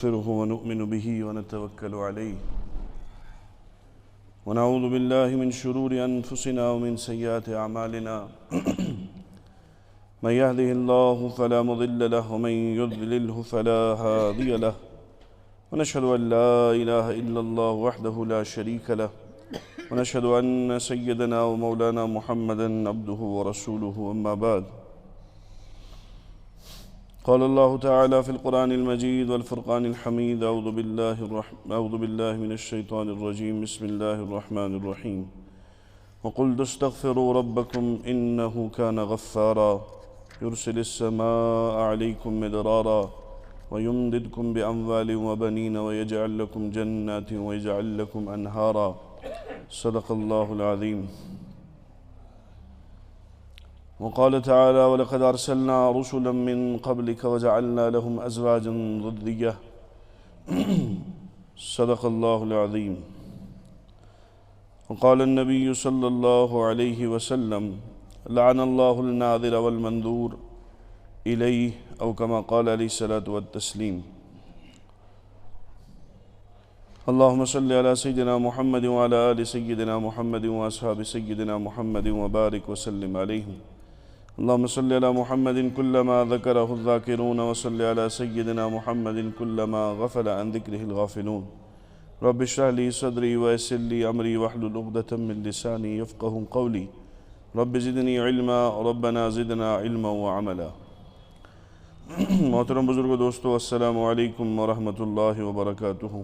نستغفره ونؤمن به ونتوكل عليه ونعوذ بالله من شرور أنفسنا ومن سيئات أعمالنا من يهده الله فلا مضل له ومن يضلله فلا هادي له ونشهد أن لا إله إلا الله وحده لا شريك له ونشهد أن سيدنا ومولانا محمدا عبده ورسوله أما بعد قال الله تعالى في القرآن المجيد والفرقان الحميد أعوذ بالله من الشيطان الرجيم بسم الله الرحمن الرحيم وقلت استغفروا ربكم إنه كان غفارا يرسل السماء عليكم مدرارا ويمددكم بأموال وبنين ويجعل لكم جنات ويجعل لكم أنهارا صدق الله العظيم وقال تعالى ولقد أرسلنا رسلا من قبلك وجعلنا لهم أزواجا ذرية صدق الله العظيم وقال النبي صلى الله عليه وسلم لعن الله الناظر والمنذور إليه أو كما قال عليه الصلاة والتسليم اللهم صل على سيدنا محمد وعلى آل سيدنا محمد وأصحاب سيدنا محمد وبارك وسلم عليهم اللهم صل على محمد كلما ذكره الذاكرون وصل على سيدنا محمد كلما غفل عن ذكره الغافلون رب اشرح لي صدري ويسر لي أمري واحلل عقدة من لساني يفقهوا قولي رب زدني علما ربنا زدنا علما وعملا محترم بزرگ دوستو السلام علیکم ورحمۃ اللہ وبرکاتہ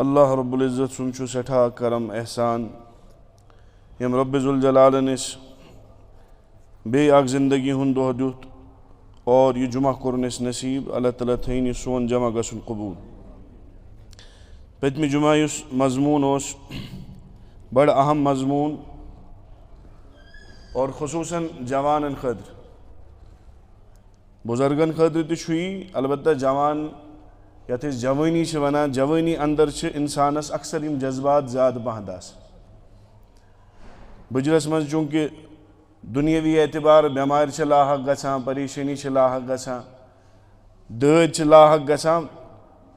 اللہ رب العزت سن چھُ سٮ۪ٹھاہ کرم احسان یم رب ذوالجلالن اس بیٚیہِ اکھ زندگی ہُنٛد دۄہ دیُت اور یہ جمعہ کوٚرُن اَسہِ نصیٖب اللہ تعالیٰ تھٲیِن یہِ سون جمع گژھُن قبوٗل پٔتمہِ جمعہ یُس مضموٗن اوس بڑٕ اہم مضموٗن اور خصوٗصاً جوانن خٲطرٕ بُزرگن خٲطرٕ تہِ چھُ یی البتہ جوان یتھ أسۍ جوٲنی چھِ وَنان جوٲنی اندر چھِ اِنسانس اکثر یِم جذبات زیادٕ پہن آسان بٕجرس منٛز چوٗنٛکہِ دُنیٲوی اعتبار بٮ۪مارِ چھِ لاحق گژھان پریشٲنی چھِ لاحق گژھان دٲدۍ چھِ لاحق گژھان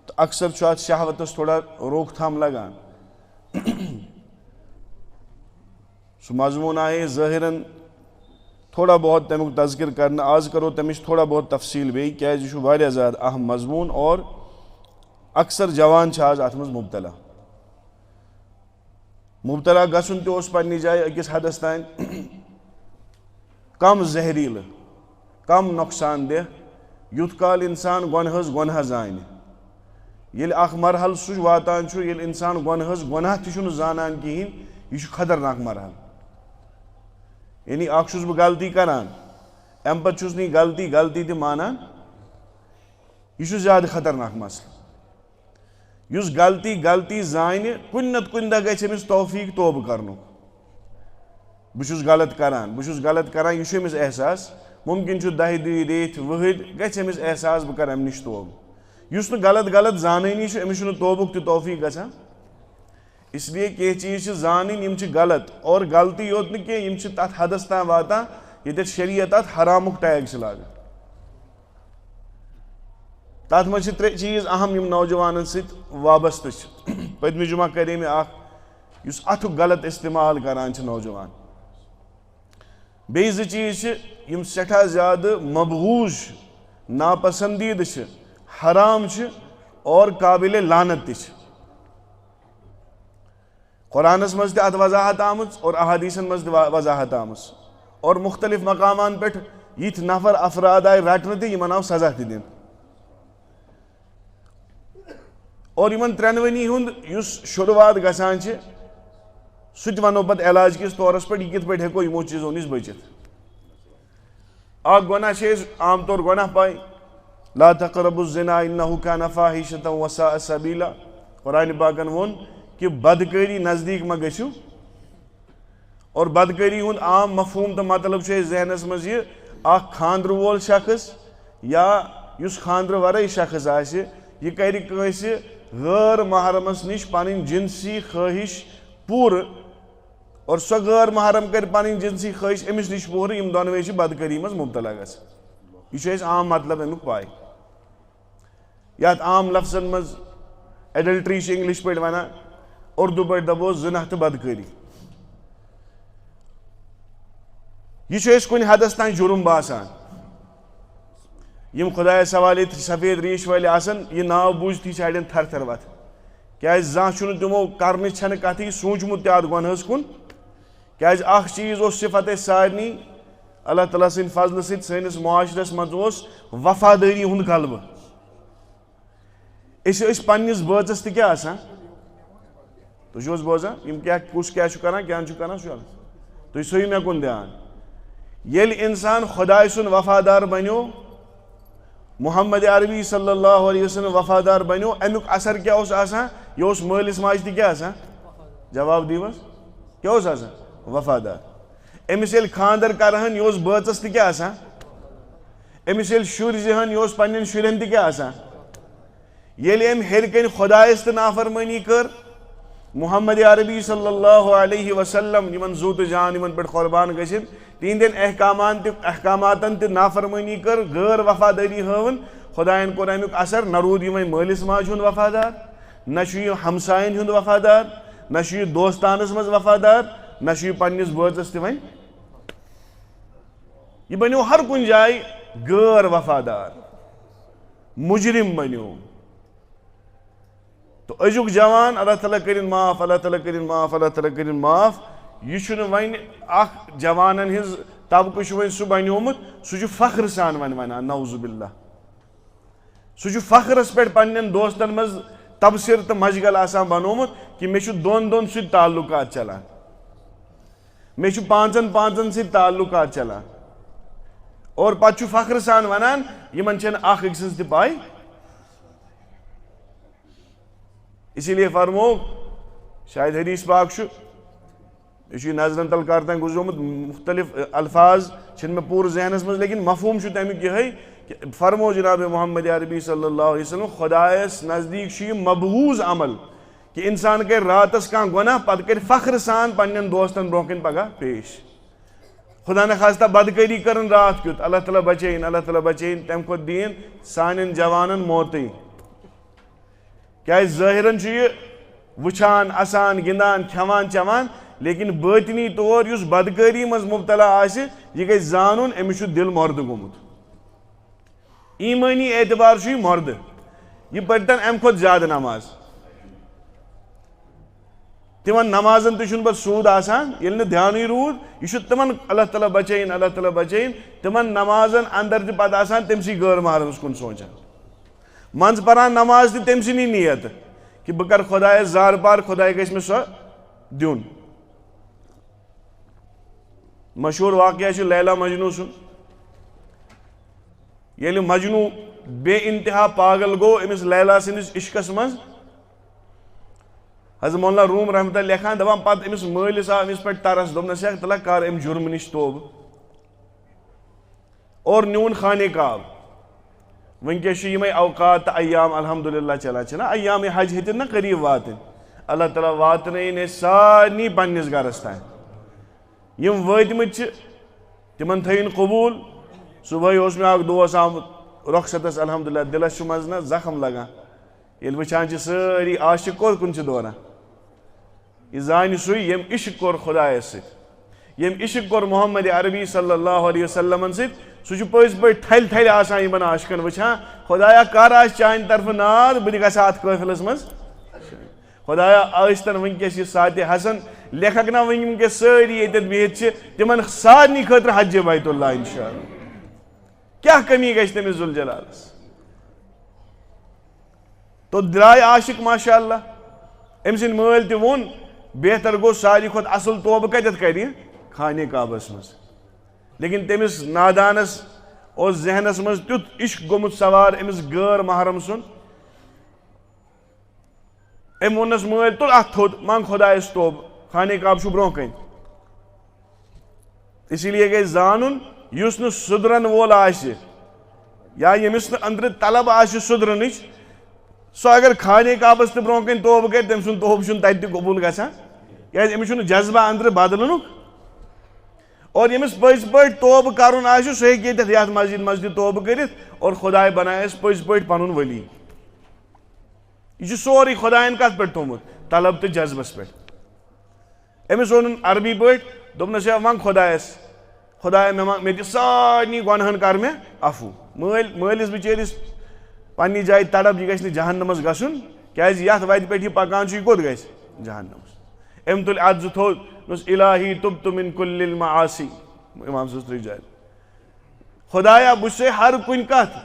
تہٕ اکثر چھُ اتھ شہوتس تھوڑا روک تھام لگان سُہ مضموٗن آیے ظٲہِرن تھوڑا بہت تمیُک تذکر کرنہٕ آز کرو تمِچ تھوڑا بہت تفصیٖل بیٚیہِ کیازِ یہِ چھُ واریاہ زیادٕ اہم مضموٗن اور اکثر جوان چھِ آز اتھ منٛز مبتلا گژھُن تہِ اوس پننہِ جایہِ أکِس حدس تانۍ کم زہریٖلہٕ کم نۄقصان دہ یُتھ کال انسان گۄنہس گۄناہ زانہِ ییٚلہِ اکھ مرحلہٕ سُہ واتان چھُ ییٚلہِ انسان گۄنہس گۄناہ تہِ چھُنہٕ زانان کِہیٖنۍ یہِ چھُ خطرناک مرحلہٕ یعنی اکھ چھُس بہٕ غلطی کران امہِ پتہٕ چھُس نہٕ یہِ غلطی تہِ مانان یہِ چھُ زیادٕ خطرناک مسلہٕ یُس غلطی زانہِ کُنہِ نتہٕ کُنہِ دۄہ گژھِ أمِس توفیٖق توبہٕ کرنُک بہٕ چھُس غلط کران یہِ چھُ أمِس احساس مُمکِن چھُ 10 دۄہہِ ریٚتھۍ ؤہٕرۍ گژھِ أمِس احساس بہٕ کرٕ امہِ نِش توبہٕ یُس نہٕ غلط زانٲنی چھُ أمِس چھُنہٕ توبُک تہِ توفیٖق گژھان اس لیے کینٛہہ چیٖز چھِ زانٕنۍ یِم چھِ غلط اور غلطی یوت نہٕ کینٛہہ یِم چھِ تتھ حدس تام واتان ییٚتٮ۪تھ شریعت اتھ حرامُک ٹیگ چھِ لاگان تتھ منٛز چھِ 3 چیٖز اہم یِم نوجوانن سۭتۍ وابستہٕ چھِ پٔتمہِ جمعہ کرے مےٚ اکھ یُس اتھُک غلط استعمال کران چھِ نوجوان بیٚیہِ 2 چیٖز چھِ یِم سٮ۪ٹھاہ زیادٕ مبغوٗض چھِ ناپسندیٖدٕ چھِ حرام چھِ اور قابلِ لعنت تہِ چھِ قرآنس منٛز تہِ اتھ وضاحت آمٕژ اور احادیٖثن منٛز تہِ وضاحت آمٕژ اور مختلف مقامن پٮ۪ٹھ یِتھۍ نفر افراد آیہِ رٹنہٕ تہِ یِمن آو سزا تہِ دِنہٕ اور یِمن 3 ہُنٛد یُس شروعات گژھان چھِ سُہ تہِ ونو پتہٕ علاج کِس طورس پٮ۪ٹھ یہِ کِتھ پٲٹھۍ ہٮ۪کو یِمو چیٖزو نِش بٔچِتھ اکھ گۄناہ چھِ أسۍ عام طور گۄناہ پاے لا تقربوا الزنا انه كان فاحشة وساء سبيلا قرآنِ پاکن ووٚن کہِ بدکٲری نزدیٖک ما گٔژھِو اور بدکٲری ہُنٛد عام مفہوٗم تہٕ مطلب چھُ اَسہِ ذہنس منٛز یہِ اکھ خانٛدرٕ وول شخص یا یُس خانٛدرٕ ورٲے شخص آسہِ یہِ کرِ کٲنٛسہِ غٲر محرمس نِش پنٕنۍ جنسی خٲہِش پوٗرٕ اور سۄ غٲر محرم کر پنٕنۍ جنسی خٲہِش أمِس نِش پوٗرٕ یِم دۄنوَے چھِ بدکٲری منٛز مبتلا گژھان یہ عام مطلب امیک پائے یات عام لفظن مز ایڈلٹری انگلش پہ ونان اردو پہ دبو زنا تو بدکاری یہ کن حدس تان جرم باسان یم خدای سوالے سفید ریش والے آسن یہ ناو بوجھتی اڑین تھر تھر وت کیا زان چھ تمو کرنے چھن کتھی سوچمت تہ گنہس کن کیا اخ چیز اس صفت سارنی اللہ تعالیٰ سن فضل ست سنس معاشرس مز وفاداری ہند غلبہ اس پنس بچس تہ کیا آسان تھی بوزان کس کیا کران کیا کران تھی سو مے کن دھیان یل انسان خدائے سن وفادار بنو محمد عربی صلی اللہ علیہ وسلم وفادار بنو امیک اثر کیا اس آسان یہ اس مالس ماج تہ کیا آسان جواب دیوس کیا اس آسان وفادار امس یل خاندر کرہن یہ اس بچس تہ کیا آسان امس یل شر زہن یہ اس پنن شرین تہ کیا آسان یل ام ہر کن خدایس تہ نافرمانی کر محمد عربی صلی اللہ علیہ وسلم یمن زو تو جان یمن پہ قربان گھن تہندین احکاماتن تہ نافرمانی کر غیر وفاداری ہون خدائن کور امیک اثر نہ رود یہ مالس ماج ہند وفادار نہ یہ ہمسائن ہند وفادار نہ یہ دوستانس مز وفادار نہ یہ پنس بچس تہ یہ بنو ہر کن جائے غیر وفادار مجرم بنو تو ازیک جوان اللہ تعالیٰ کرن معاف اللہ تعالیٰ کرن معاف اللہ تعالیٰ کرن معاف یہ ون اخ جوانن ہز طبقہ ون سہ بنیومت سہ فخر سان ونان نعوذ باللہ سہ فخرس پہ پنن دوستن مز تبصر تو مشغل آسان بنومت کہ مے دون دون ست تعلقات چلان مے پانچن پانچن ست تعلقات چلان اور پتہ فخر سان ونان یمن چھن اخ أکۍ سٕنٛز تہِ پاے اسی لیے فرمو شاید حدیث پاک یہ نظرن تل کرتن گزرومت مختلف الفاظ چھن میں پور ذہنس مز لیکن مفہوم تمیک یہ فرمو جناب محمد عربی صلی اللہ علیہ وسلم خدایس نزدیک یہ مبغوض عمل کہ انسان کر راتس کان گناہ پتہ کر فخر سان پنن دوستن برو کن پگہ پیش خدا نخواستہ بدکاری کرن رات کیت اللہ تعالیٰ بچین تم کھت دین سانن جوانن موتی کیا ظاہرن یہ وچھان اسان گندان کھوان چوان لیکن باطنی طور اس بدکاری مز مبتلا آسہ یہ گئی زانن امس دل مرد گومت ایمانی اعتبار یہ مرد یہ پرتن ام کھت زیادہ نماز تمن نمازن تہ بس سود آسان یل دھیانی رود یہ تمن اللہ تعالیٰ بچین تمن نمازن اندر تہ پتہ آسان تمسی غیر محرمس کن سوچان منز پران نماز تہ تم سنی نیت کہ بہ کر خدائے زار پار خدائے گھس مے سو دیون مشہور واقعہ لیلا مجنو سن یل مجنو بے انتہا پاگل گو امس لیلا سندس عشقس مز حضرت مولانا روم رحمۃ اللہ لکھان دپان پتہ امس مالس آو امس پہ ترس دوپنس یا تعالیٰ کر ام جرم نش توب اور نیون خانے کعب ونکس یمے اوقات ایام الحمدللہ چلان ایام حج ہتن نا قریب واتن اللہ تعالیٰ واتن سارنی پنس گرس تان یم واتمت تمن تھین قبول صبح اس میں اخ دوست آمت رخصتس الحمدللہ دلس مز نا زخم لگان یل وچان ساری عاشق کور کن دوران یہ زان سو یم عشق کور خدایس ست یم عشق کور محمد عربی صلی اللہ علیہ وسلم ست سہ پز پہ ٹھل ٹھل آسان یمن عاشقن وچان خدایا کر آس چانہ طرف ناد بہ گھس ات قافلس مز خدایا آستن ونکس یہ سات حسن لیکھک نا ونکس ساری یتن بہت تمن سارنی خاطر حج بیت اللہ انشاءاللہ کیا کمی گژھِ تمس ذوالجلالس تو درائے عاشق ماشاء اللہ ام سن مل تہ وون بہتر گو ساری کھت اصل توبہ کتت کر خانے کعبس مز لیکن تمس نادانس اور ذہنس مز تیت عشق گومت سوار امس غیر محرم سن ام وونس مل تل ات تھوت منگ خدایس توب خانے کعب برو کن اسی لیے گئی زانن یس ن سدرن وول آسہ یا یمس اندر طلب آسہ سدرنچ سو اگر خانے کعبس تہ برو کن توبہ کر تم سن توبہ چھ تتہ قبول گژھان کیاز امس چھ جذبہ اندر بدلنک اور یمس پز پہ توبہ کرن آسہ سہ ہیٚکہِ یتھ مسجد توبہ کرتھ اور خدائے بنایس پز پہ پنن ولی. یہ سوری خدائن کت پہ تھومت طلب تو جذبس پہ. امس وون عربی پہ دس ون خدایس خدایا مے دِ سارنی گۄنہن کر مے عفو. مٲلِس بِچٲرِس پننہِ جایہِ تڑپ یہ گژھِ جہنمس گژھُن کیازِ یتھ وتہِ پٮ۪ٹھ یہ پکان چھُ یہ کوٚت گژھِ جہنمس. أمۍ تُلۍ اَتھ زٕ تھوٚد دوٚپُس الہی تُبتُ من کُلِّ المعاصی امام صٲبس جایہِ خدایا بہٕ چھُسے ہر کُنہِ کتھ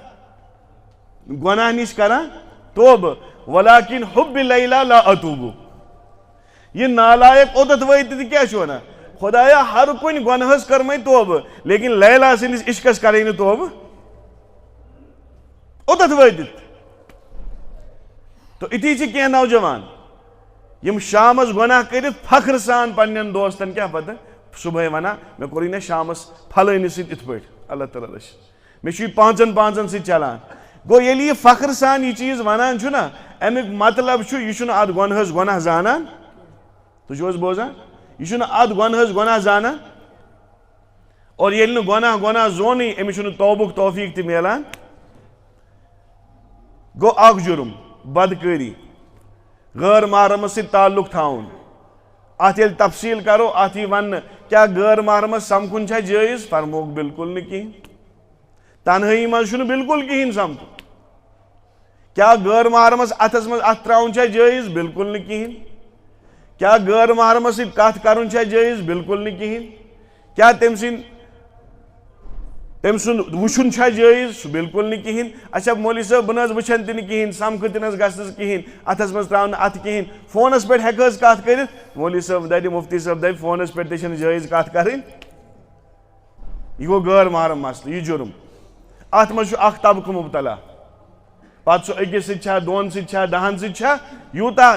گۄناہ نِش کران توبہٕ ولیکن حب لیلا لا اتوبو. یہ نالائق اوتت وٲتِتھ کیٛاہ چھُ ونان خدایا ہر کُنہِ گۄنہس کٔرمَے توبہٕ لیکن لیلا سٕنٛدِس عشقس کرے نہٕ توبہٕ اوتت وٲتِتھ. تو اِتھی چھِ کینٛہہ نوجوان یم شامس گۄناہ کٔرِتھ فخر سان پننٮ۪ن دوستن کیٛاہ پتہ صبحٲے ونان مےٚ کوٚرُے نا شامس پھلٲنِس سۭتۍ یِتھ پٲٹھۍ اللہ تعالیٰ رٔچھِنۍ مےٚ چھُ یہِ پانٛژن سۭتۍ چلان. گوٚو ییٚلہِ یہِ فخر سان یہِ چیٖز ونان چھُ نا امیُک مطلب چھُ یہِ چھُنہٕ اتھ گۄنہس گۄناہ زانان. تُہۍ چھِو حظ بوزان یہِ چھُنہٕ اتھ گۄنہس گۄناہ زانان اور ییٚلہِ نہٕ گۄناہ زونٕے أمِس چھُنہٕ توبُک توفیٖق تہِ میلان. گوٚو اکھ جُرم بدکٲری غٲر محرمس سۭتۍ تعلق تھاوُن. اتھ ییٚلہِ تفصیٖل کرو اتھ یی وننہٕ کیٛاہ غٲر محرمس سمکھُن چھا جٲیز فرمووُکھ بالکل نہٕ کِہینۍ. تنہٲیی منٛز چھُنہٕ بالکل کِہینۍ سمکھُن. کیٛاہ غٲر محرمس اتھس منٛز اتھ تراوُن چھا جٲیز بالکل نہٕ کِہینۍ. کیٛاہ غٲر محرمس سۭتۍ کتھ کرُن چھا جٲیز بالکل نہٕ کِہینۍ. کیٛاہ تٔمۍ سُنٛد وٕچھُن چھا جٲیز سُہ بالکل نہٕ کِہینۍ. اچھا مولوی صٲب بہٕ نہ حظ وٕچھن تہِ نہٕ کِہینۍ سمکھٕ تہِ نہ حظ گژھنس کِہینۍ اتھس منٛز تراو نہٕ اتھٕ کِہینۍ فونس پٮ۪ٹھ ہٮ۪کہٕ حظ کتھ کٔرِتھ مولوی صٲب دپہِ مفتی صٲب دپہِ فونس پٮ۪ٹھ تہِ چھنہٕ جٲیز کتھ کرٕنۍ. یہ گوٚو غٲر محرم مسلہٕ یہ جُرم. اتھ منٛز چھُ اکھ طبقہٕ مبتلا پتہٕ سُہ أکِس سۭتۍ چھا دۄن سۭتۍ چھا دہن سۭتۍ چھا یوٗتاہ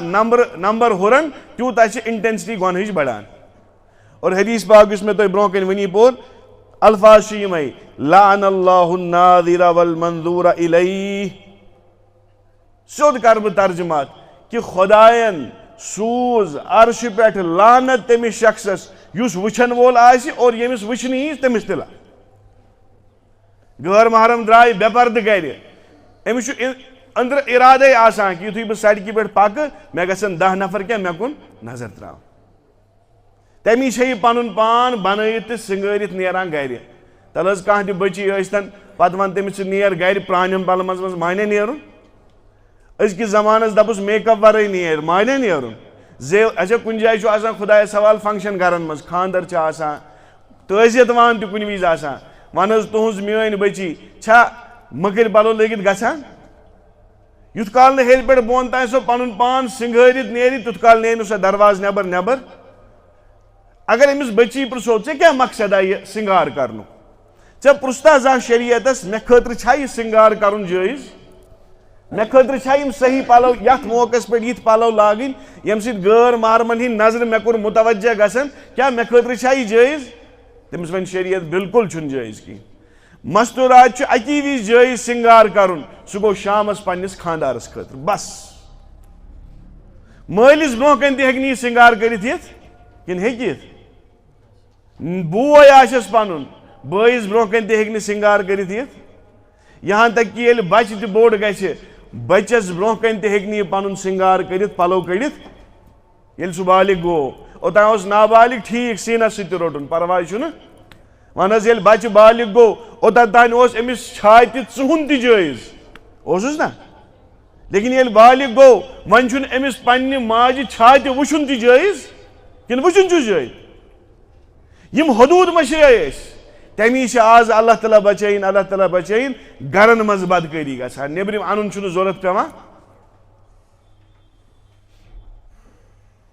نمبر ہُرن تیوٗتاہ چھِ انٹینسٹی گۄنہٕچ بڑان. اور حدیث پاک یُس مےٚ تۄہہِ برونٛہہ کَنہِ وٕنی پوٚر الفاظ چھِ یِمے لعن اللہ الناظر والمنظور الیہ. سیوٚد کرٕ بہٕ ترجمات کہ خدایَن سوٗز عرشہِ پٮ۪ٹھ لعنت تٔمِس شخصس یُس وٕچھن وول آسہِ اور ییٚمِس وٕچھنہٕ یی تٔمِس تہِ لعنت. غٲر محرم درٛاے بے پردٕ گرِ أمِس چھُ أنٛدرٕ اِرادے آسان کہ یُتھُے بہٕ سڑکہِ پٮ۪ٹھ پکہٕ مےٚ گژھن 10 نفر کیٛاہ مےٚ کُن نظر تراوٕنۍ. تمی چھےٚ یہِ پنُن پان بنٲیِتھ تہٕ سِنگٲرِتھ نیران گرِ. تَلہٕ حظ کانٛہہ تہِ بٔچی ٲسۍتن پتہٕ ون تٔمِس ژٕ نیر گرِ پرٛانٮ۪ن پلون منٛز مانیٛا نیرُن. أزکِس زمانس دپُس میک اپ ورٲے نیر مانیٛا نیرُن. اچھا کُنہِ جایہِ چھُ آسان خۄدایس حوالہٕ فنٛکشن گرن منٛز خانٛدر چھُ آسان تعزیت وان تہِ کُنہِ وِزِ آسان ون حظ تُہنٛز میٲنۍ بٔچی چھا مٔکٕرۍ پلو لٲگِتھ گژھان. یُتھ کال نہٕ ہیٚرِ پٮ۪ٹھ بۄن تام سۄ پنُن پان سِنگھٲرِتھ نیرِ تیُتھ کال نیرِ نہٕ سۄ دروازٕ نٮ۪بر. اگر أمِس بٔچی پرٛژھو ژےٚ کیٛاہ مقصد آ یہِ سِنگار کرنُک ژےٚ پرٛژھتا زانٛہہ شریعتس مےٚ خٲطرٕ چھا یہِ سِنگار کرُن جٲیز. مےٚ خٲطرٕ چھا یِم صحیح پلو یتھ موقعس پٮ۪ٹھ یِتھ پلو لاگٕنۍ ییٚمہِ سۭتۍ غٲر محرمن ہِنٛدۍ نظرِ مےٚ کوٚر متوجہ گژھن کیٛاہ مےٚ خٲطرٕ چھا یہِ جٲیز. تٔمِس وَنہِ شریعت بالکل چھُنہٕ جٲیز کِہینۍ. مستوٗرات چھُ اکی وِزِ جٲیز سِنگار کرُن سُہ گوٚو شامس پننِس خانٛدارس خٲطرٕ بس. مٲلِس برونٛہہ کنہِ تہِ ہیٚکہِ نہٕ یہِ سِنگار کٔرِتھ یِتھ کِنہٕ ہیٚکہِ یِتھ. بوے آسٮ۪س پنُن بٲیِس برونٛہہ کنہِ تہِ ہیٚکہِ نہٕ سِنگار کٔرِتھ یِتھ. یہاں تک کہ ییٚلہِ بچہِ تہِ بوٚڑ گژھِ بچس برونٛہہ کنہِ تہِ ہیٚکہِ نہٕ یہِ پنُن سِنگار کٔرِتھ پلو کٔڑِتھ ییٚلہِ سُہ بالغ گوٚو. اوٚتام اوس نابالغ ٹھیٖک سیٖنس سۭتۍ تہِ روٚٹُن پرواے چھُنہٕ. ون حظ ییٚلہِ بچہِ بالغ گوٚو اوٚتام تانۍ اوس أمِس چھاتہِ ژُہُن تہِ جٲیز اوسُس نا لیکن ییٚلہِ بالغ گوٚو وۄنۍ چھُنہٕ أمِس پننہِ ماجہِ چھاتہِ وٕچھُن تہِ جٲیز کِنہٕ وٕچھُن چھُس جٲیز. یِم حدوٗد مٔشرٲے أسۍ تمی چھِ آز اللہ تعالیٰ بچٲیِن گرن منٛز بدکٲری گژھان نیبرِم انُن چھُنہٕ ضوٚرتھ پیٚوان.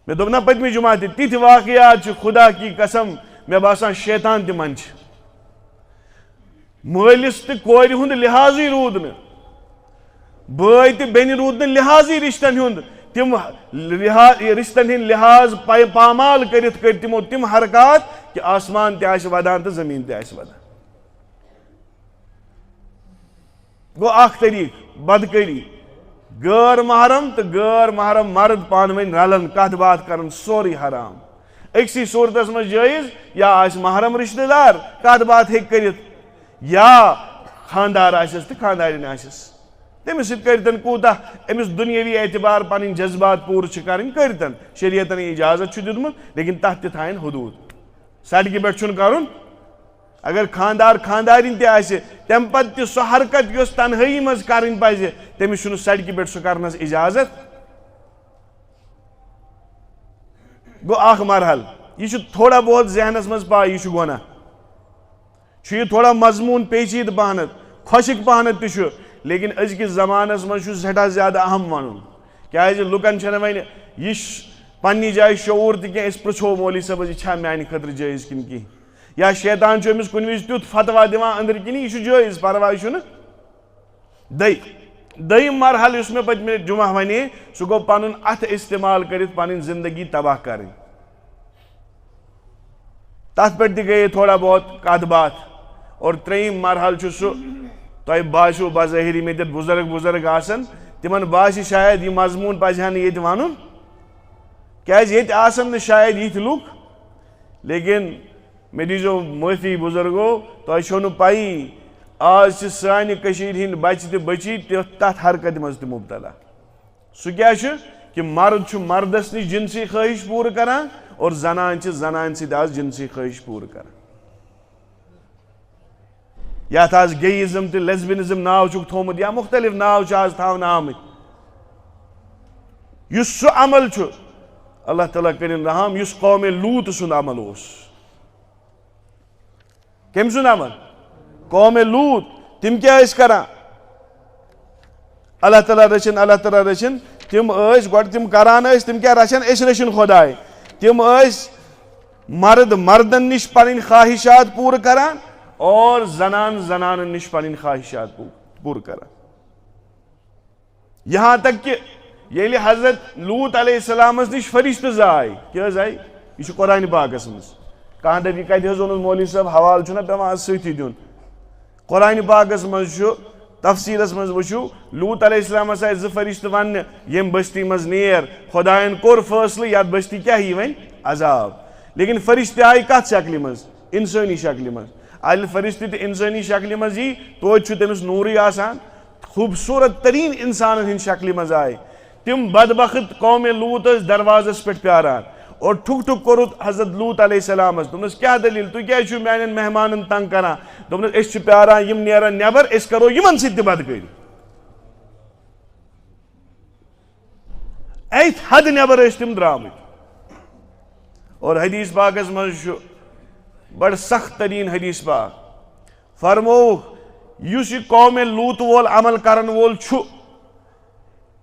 مےٚ دوٚپ نا پٔتمہِ جُمعہ تہِ تِتھۍ واقعات چھِ خدا کی قسم مےٚ باسان شیطان تہِ منٛدچھِ. مٲلِس تہٕ کورِ ہُنٛد لحاظٕے روٗد نہٕ بٲے تہٕ بیٚنہِ روٗد نہٕ لحاظٕے رِشتن ہُنٛد. تِم رِشتن ہٕنٛدۍ لحاظ پامال کٔرِتھ کٔرۍ تِمو تِم حرکات کہ آسمان تہِ آسہِ ودان تہٕ زٔمیٖن تہِ آسہِ ودان. گوٚو اکھ طریٖقہٕ بدکٲری غٲر محرم تہٕ غٲر محرم مرد پانہٕ ؤنۍ رلان کتھ باتھ کران سورُے حرام. اکسی صورتس من جائز یا آس محرم رشتہ دار کت بات ہیک کرت یا خاندار آسس تو خاندارین آسس تمس سۭتۍ کرتن کوتاہ امس دنیاوی اعتبار پنن جذبات پور کرن کرتن شریعتن اجازت دیتمت لیکن تحت تہ تھاین حدود سڑکہ پہ چھن کرن اگر خاندار خاندارین تہ آسہ تم پتہ تہ سہ حرکت یس تنہائی مز کرن پزِ تمس چھُنہٕ سڑکہ پہ سہ کرنس اجازت گو اخ مرحل یہ تھوڑا بہت ذہنس مز پا یہ گناہ یہ تھوڑا مضمون پیچید پہنت خۄشک پہنت تہ لیکن ازکس زمانس مز سٹھا زیادہ اہم ون کیازِ لُکن چھنہٕ وۄنۍ یہ پننہِ جایہِ شعور تہ کینٛہہ أسۍ پرٛژھو مولوی صٲبس یہ چھا میانہِ خٲطرٕ جٲیز کِنہٕ کینٛہہ یا شیطان چھُ أمِس کُنہِ وِزِ تیُتھ فتوا دِوان أنٛدرٕ کِنہِ یہِ چھُ جٲیز پرواے چھُنہٕ دٔیِم مرحل یُس مےٚ پٔتمہِ جمعہ ونے سُہ گوٚو پنُن اتھٕ استعمال کٔرِتھ پنٕنۍ زندگی تباہ کرٕنۍ تتھ پٮ۪ٹھ تہِ گٔیے تھوڑا بہت کتھ باتھ اور ترٛیٚیِم مرحل چھُ سُہ تۄہہِ باسیو بظٲہر یِم ییٚتٮ۪تھ بُزرگ آسن تِمن باسہِ شاید یہِ مضموٗن پزِ ہا نہٕ ییٚتہِ ونُن کیازِ ییٚتہِ آسن نہٕ شاید یِتھۍ لُکھ لیکن مےٚ دیٖزیو معٲفی بُزرگو تۄہہِ چھو نہٕ پَیی آز چھِ سانہِ کٔشیٖرِ ہِنٛدۍ بچہِ تہٕ بٔچی تتھ حرکتہِ منٛز تہِ مُبتلا سُہ کیٛاہ چھُ کہ مرد چھُ مردس نِش جنسی خٲہِش پوٗرٕ کران اور زنان چھِ زنانہِ سۭتۍ آز جنسی خٲہِش پوٗرٕ کران یتھ آز گییزم تہٕ لیسبینزم ناو چھُکھ تھومُت یا مختلف ناو چھِ آز تھاونہٕ آمٕتۍ یُس سُہ عمل چھُ اللہ تعالیٰ کٔرِنۍ رحم یُس قومِ لوٗط سُنٛد عمل اوس کٔمۍ سُنٛد عمل قومِ لوٗط تِم کیٛاہ ٲسۍ کران اللہ تعالیٰ رٔچھِنۍ تِم ٲسۍ گۄڈٕ تِم کران ٲسۍ تِم کیٛاہ رچھن أسۍ رٔچھِنۍ خۄداے تِم ٲسۍ مرد مردن نِش پنٕنۍ خواہشات پوٗرٕ کران اور زنان زنانن نش پنٕنۍ خواہشات پوٗرٕ کران یہاں تک کہ ییٚلہِ حضرت لوٗط علیہ السلامس نش فرشتہٕ زاے کیٛاہ حظ آیہِ یہ چھُ قرآنِ پاکس منٛز کانٛہہ دپہِ کتہِ حظ اوٚنُس مولوی صٲب حوالہٕ چھُنہ پیٚوان اَتھ سۭتی دیُن قرآنِ پاکس منٛز چھُ تفصیلس منٛز وٕچھِو لوٗط علیہ السلامس آیہِ زٕ فرشتہٕ وننہِ ییٚمہِ بستی منٛز نیر خۄداین کوٚر فٲصلہٕ یتھ بستی کیٛاہ یی وۄنۍ عذاب لیکن فرشتہٕ آیہِ کتھ شکلہِ منٛز انسٲنی شکلہِ منٛز ییٚلہِ فرشتہٕ تہِ انسٲنی شکلہِ منٛز یی توتہِ چھُ تٔمِس نوٗرٕے آسان خوٗبصوٗرت تریٖن انسانن ہٕنٛدِ شکلہِ منٛز آیہِ تِم بدبخت قومِ لوٗط ٲسۍ دروازس پٮ۪ٹھ پیاران اور ٹھُک ٹھُک کوٚرُکھ حضرت لوٗط علیہ السلامس دوٚپنس کیٛاہ دٔلیٖل تُہۍ کیٛازِ چھِو میانٮ۪ن مہمانن تنگ کران دوٚپنس أسۍ چھِ پیاران یِم نیرن نٮ۪بر أسۍ کرو یِمن سۭتۍ تہِ بدکٲری اَتھِ حدٕ نٮ۪بر ٲسۍ تِم درٛامٕتۍ اور حدیث پاکس منٛز چھُ بڑٕ سخت تریٖن حدیث پاک فرمووُکھ یُس یہِ قومِ لوٗط وول عمل کرن وول چھُ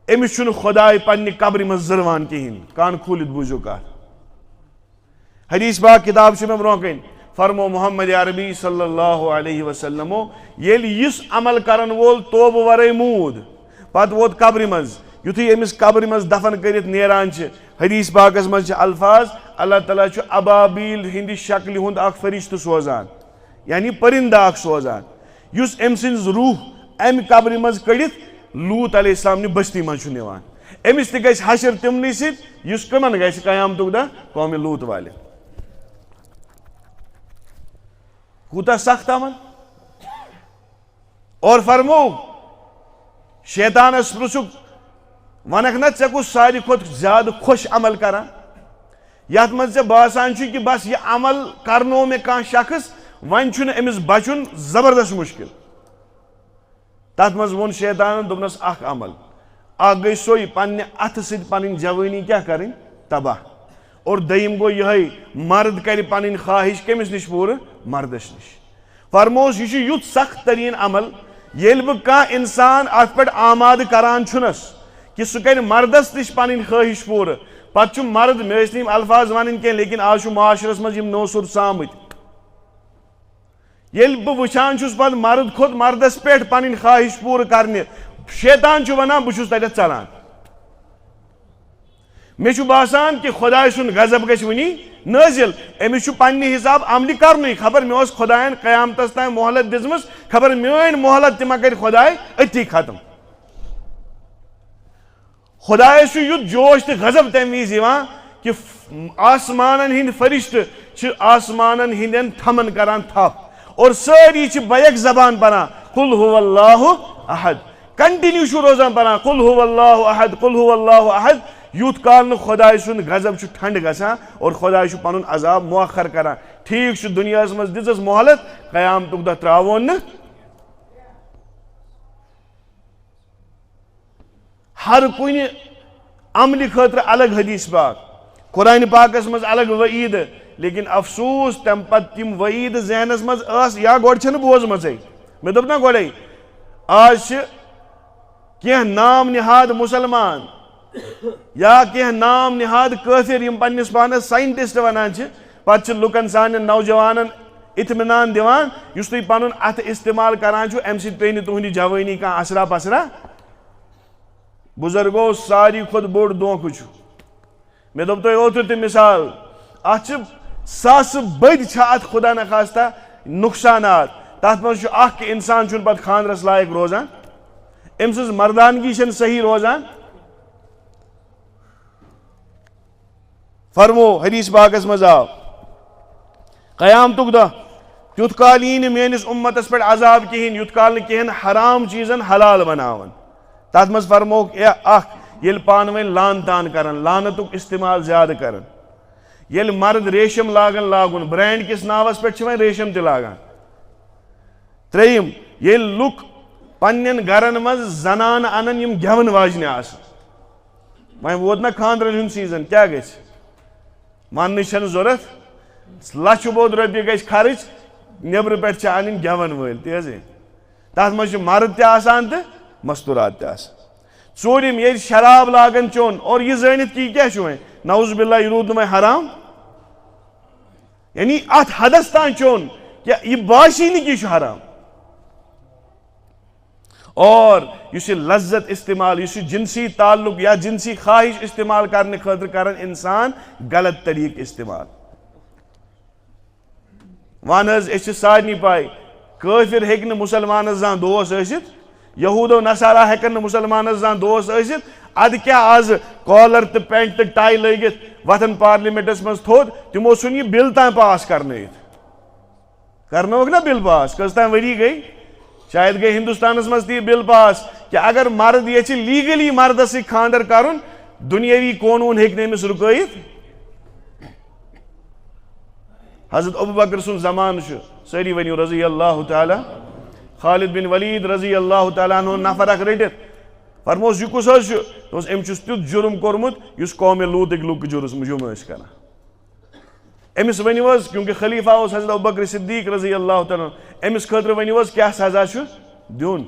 أمِس چھُنہٕ خۄداے پننہِ قبرِ منٛز زٕروان کِہینۍ کان کھوٗلِتھ بوٗزِو کتھ حدیث پاک کِتاب چھِ مےٚ برونٛہہ کَنۍ فرمو محمد عربی صلی اللہ علیہ وسلمو ییٚلہِ یُس عمل کرن وول توبہٕ ورٲے موٗد پتہٕ ووت قبرِ منٛز یُتھُے أمِس قبرِ منٛز دفن کٔرِتھ نیران چھِ حدیث پاکس منٛز چھِ الفاظ اللہ تعالیٰ چھُ ابابیل ہٕنٛدِ شکلہِ ہُنٛد اکھ فرشتہٕ سوزان یعنی پٔرِندٕ اکھ سوزان یُس أمۍ سٕنٛز روح امہِ قبرِ منٛز کٔڑِتھ لوٗط علیہ السلام نہِ بستی منٛز چھُ نِوان أمِس تہِ گژھِ حشر تِمنٕے سۭتۍ یُس کٕمن گژھِ قیامتُک دۄہ قومِ لوٗط والٮ۪ن کوٗتاہ سخت عمل اور فرمو شیطانس پرٛژھُکھ ونکھ نا ژےٚ کُس ساروی کھۄتہٕ زیادٕ خۄش عمل کران یتھ منٛز ژےٚ باسان چھُے کہ بس یہِ عمل کرنوو مےٚ کانٛہہ شخص وۄنۍ چھُنہٕ أمِس بچُن زبردست مُشکل تتھ منٛز ووٚن شیطانن دوٚپنس اکھ عمل اکھ گٔے سۄے پننہِ اتھٕ سۭتۍ پنٕنۍ جوٲنی کیٛاہ کرٕنۍ تباہ اور دوٚیِم گوٚو یِہوٚے مرد کرِ پنٕنۍ خواہش کٔمِس نِش پوٗرٕ مردس نِش فرمووُس یہِ چھُ یُتھ سخت تریٖن عمل ییٚلہِ بہٕ کانٛہہ انسان اتھ پٮ۪ٹھ آمادٕ کران چھُنس کہ سُہ کرِ مردس نِش پنٕنۍ خٲہش پوٗرٕ پتہٕ چھُ مرد مےٚ ٲسۍ نہٕ یِم الفاظ ونٕنۍ کینٛہہ لیکن آز چھُ معاشرس منٛز یِم نوسُر ژامٕتۍ ییٚلہِ بہٕ وٕچھان چھُس پتہٕ مرد کھوٚت مردس پٮ۪ٹھ پنٕنۍ خواہش پوٗرٕ کرنہِ شیطان چھُ ونان بہٕ چھُس تتٮ۪تھ ژلان مےٚ چھُ باسان کہ خۄداے سُنٛد غضب گژھِ وٕنی نٲزِل أمِس چھُ پننہِ حساب عملہِ کرنُے خبر مےٚ اوس خۄداین قیامتس تام مۄہلت دِژمٕژ خبر میٲنۍ مۄہلت تہِ ما کرِ خۄداے أتھی ختم خۄدایس چھُ یُتھ جوش تہٕ غضب تمہِ وِزِ یِوان کہ آسمانن ہند فرشت آسمانن ہندین تھمن کران تھپ اور ساری بیک زبان پران قل هو اللہ احد کنٹینیو چھ روزان پران قل هو اللہ احد قل هو اللہ احد یوت کال خدائے سن غضب چھ ٹھنڈ گژھان اور خدائے چھ پنن عذاب مؤخر کران ٹھیک چھ دنیا مز دژس مہلت قیامتک دہ تراون نہ ہر کن عمل خاطر الگ حدیث پاک قرآن پاکس مز الگ وعید لیکن افسوس تم پتہ تم وعید ذہنس مز یا گوڑ چھن بوزمژے مے دوپ نا گوڑے آج کینٛہہ نام نہاد مسلمان یا کینٛہہ نام نہاد کافر یم پننس پانس سائنٹسٹ ونان چھ پتہ چھ لکن سانن نوجوانن اطمینان دیوان یس تُہۍ پنن اتھ استعمال کران چھو امہ سۭتۍ پیٚیہِ نہٕ تُہنٛدِ جوٲنی کانٛہہ اثرا پسرا بزرگو ساری کھت بوڑ دھوکہ چھ مے دوپ تۄہہِ اوترٕ تہِ مثال اتھ چھ ساس بٔدۍ چھ اتھ خدا نخواستہ نقصانات تتھ منٛز چھُ اکھ کہ انسان چھُنہٕ پتہٕ خاندرس لائق روزان أمۍ سٕنٛز مردانگی چھنہٕ صحیح روزان فرمو حدیث پاکس مز آو قیامتک دہ تیُتھ کال یی نہٕ میٲنِس اُمتس پٮ۪ٹھ عذاب کہین یُتھ کال نہٕ کینٛہہ حرام چیٖزن حلال بناون تتھ مز فرموک اکھ ییٚلہِ پانہٕ ؤنۍ لان تان کرن لانتُک استعمال زیادٕ کرن ییٚلہِ مرد ریشم لاگن لاگُن برینڈ کس ناوس پٮ۪ٹھ چھِ وۄنۍ ریشم تہِ لاگان ترٛیٚیِم ییٚلہِ لُکھ پننٮ۪ن گرن منٛز زنانہٕ انن یِم گٮ۪ون واجنہِ آسن وۄنۍ ووت نا خاندرن ہُنٛد سیٖزن کیٛاہ گژھِ وننٕچ چھنہٕ ضروٗرت لچھِ بوٚد رۄپیہِ گژھِ خرٕچ نیٚبرٕ پٮ۪ٹھ چھِ انٕنۍ گٮ۪ون وٲلۍ تی حظ تتھ منٛز چھِ مرد تہِ آسان تہٕ مستورات تہِ آسان ژوٗرِم ییٚلہِ شراب لاگن چیوٚن اور یہِ زٲنِتھ کہ یہِ کیٛاہ چھُ وۄنۍ نعوذ باللہ یہِ روٗد نہٕ وۄنۍ حرام یعنی اتھ حدس تام چیوٚن کہِ یہِ باسی نہٕ کہ یہِ چھُ حرام اور یُس یہِ لذت استعمال یُس یہِ جنسی تعلق یا جنسی خواہش استعمال کرنہٕ خٲطرٕ کران انسان غلط طریقہٕ استعمال ون حظ أسۍ چھِ سارنٕے پاے کٲفر ہیٚکہِ نہٕ مُسلمانس زانٛہہ دوس ٲسِتھ یہوٗد و نصارا ہیٚکن نہٕ مُسلمانس زانٛہہ دوس ٲسِتھ ادٕ کیٛاہ آز کالر تہٕ پینٹ تہٕ ٹاے لٲگِتھ وتھن پارلِمنٹس منٛز تھوٚد تِمو ژھُن یہِ بِل تام پاس کرنٲیِتھ کرنووُکھ نا بِل پاس کٔژ تام ؤری گٔے شاید گٔے ہندوستانس منٛز تہِ یہِ بِل پاس کہ اگر مرد یژھِ لیگلی مردس سۭتۍ خاندر کرُن دُنیٲوی قونوٗن ہیٚکہِ نہٕ أمِس رُکٲیِتھ حضرت ابو بکر سُنٛد زمانہٕ چھُ سٲری ؤنِو رضی اللہ تعالیٰ خالد بن ولید رضی اللہ تعالیٰ عنہ نفر اکھ رٔٹِتھ فرموس یہِ کُس حظ چھُ دوٚپُس أمۍ چھُس تیُتھ جُرم کوٚرمُت یُس قومِ لوٗطٕکۍ لُکھ جُرم ٲسۍ کران أمِس ؤنِو حظ کیونکہ خلیفہ اوس حضرت ابو بکر صدیق رضی اللہ تعالیٰ أمِس خٲطرٕ ؤنِو حظ کیٛاہ سزا چھُ دیُن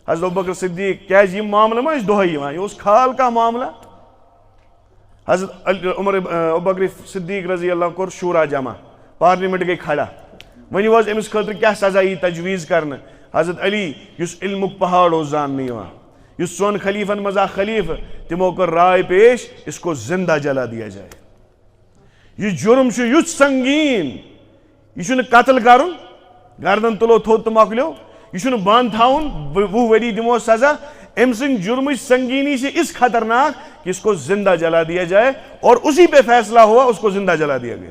حضرت ابو بکر صدیق کیٛازِ یِم معاملہٕ ما ٲسۍ دۄہے یِوان یہِ اوس کھال کانٛہہ معاملہ حضرت عمر ابو بکر صدیق رضی اللہ کوٚر شوٗرا جمع پارلِمنٹ گٔے کھڑا ؤنِو حظ أمِس خٲطرٕ کیٛاہ سزا یی تجویٖز کرنہٕ حضرت علی یُس علمُک پہاڑ اوس زاننہٕ یِوان یُس ژۄن خلیفن منٛز اکھ خلیفہٕ تِمو کٔر راے پیش اس کو زندہ جلا دیا جائے یہ جرم چھُ یُتھ سنگیٖن یہِ چھُنہٕ قتل کرُن گردن تُلو تھوٚد تہٕ مۄکلیو یہِ چھُنہٕ بنٛد تھاوُن 20 ؤری دِمو سزا أمۍ سٕنٛدِ جُرمٕچ سنگیٖنی چھِ اس خطرناک کہ اس کو زندہ جلا دیا جائے اور اسی پہ فیصلہ ہوا اس کو زندہ جلا دیا گیا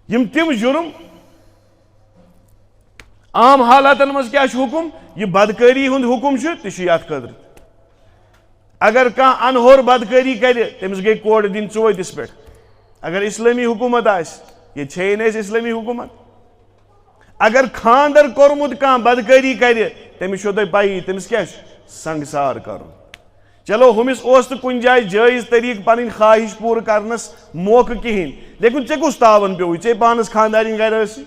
یم تم جرم عام حالاتن مز کیا حکم یہ بدکاری ہند حکم تہ یت خاطر اگر کانٛہہ انہور بدکاری کرِ تمس گئی کوڑ دن ژوتس پہ اگر اسلامی حکومت یہ چھے نہٕ اسلامی حکومت اگر خاندر کورمت کانٛہہ بدکاری کرِ تمس چھو تۄہہِ پایی تمس کیا سنگسار کرُن چلو ہُمس اوس نہٕ کُنہِ جایہِ جٲیز طریقہٕ پنٕنۍ خواہش پوٗرٕ کرنس موقعہٕ کہیٖنۍ لیکن ژےٚ کُس تاون پیوٚوُے ژےٚ پانس خاندارِنۍ گرِ ٲسٕے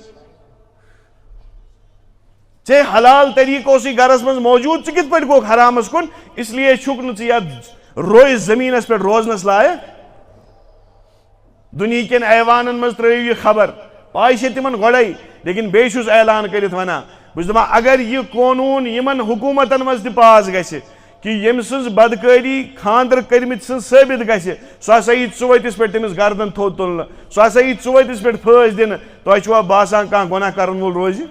ژےٚ حلال طریقہٕ اوسُے گرس منٛز موجوٗد ژٕ کِتھ پٲٹھۍ گوٚکھ حرامس کُن اس لیے چھُکھ نہٕ ژٕ یتھ رویہِ زٔمیٖنس پٮ۪ٹھ روزنس لایق دُنہیٖکٮ۪ن ایوانن منٛز ترٲیِو یہِ خبر پاے چھےٚ تِمن گۄڈے لیکن بیٚیہِ چھُس اعلان کٔرِتھ ونان بہٕ چھُس دپان اگر یہِ قونوٗن یِمن حکوٗمتن منٛز تہِ پاس گژھِ کہ ییٚمہِ سٕنٛز بدکٲری خاندر کٔرمٕتۍ سٕنٛز ثٲبت گژھِ سُہ ہسا یی ژُوَتِس پٮ۪ٹھ تٔمِس گردن تھوٚد تُلنہٕ سُہ ہسا یی ژُوَتِس پٮ۪ٹھ پھٲسۍ دِنہٕ تۄہہِ چھُوا باسان کانٛہہ گۄناہ کرن وول روزِ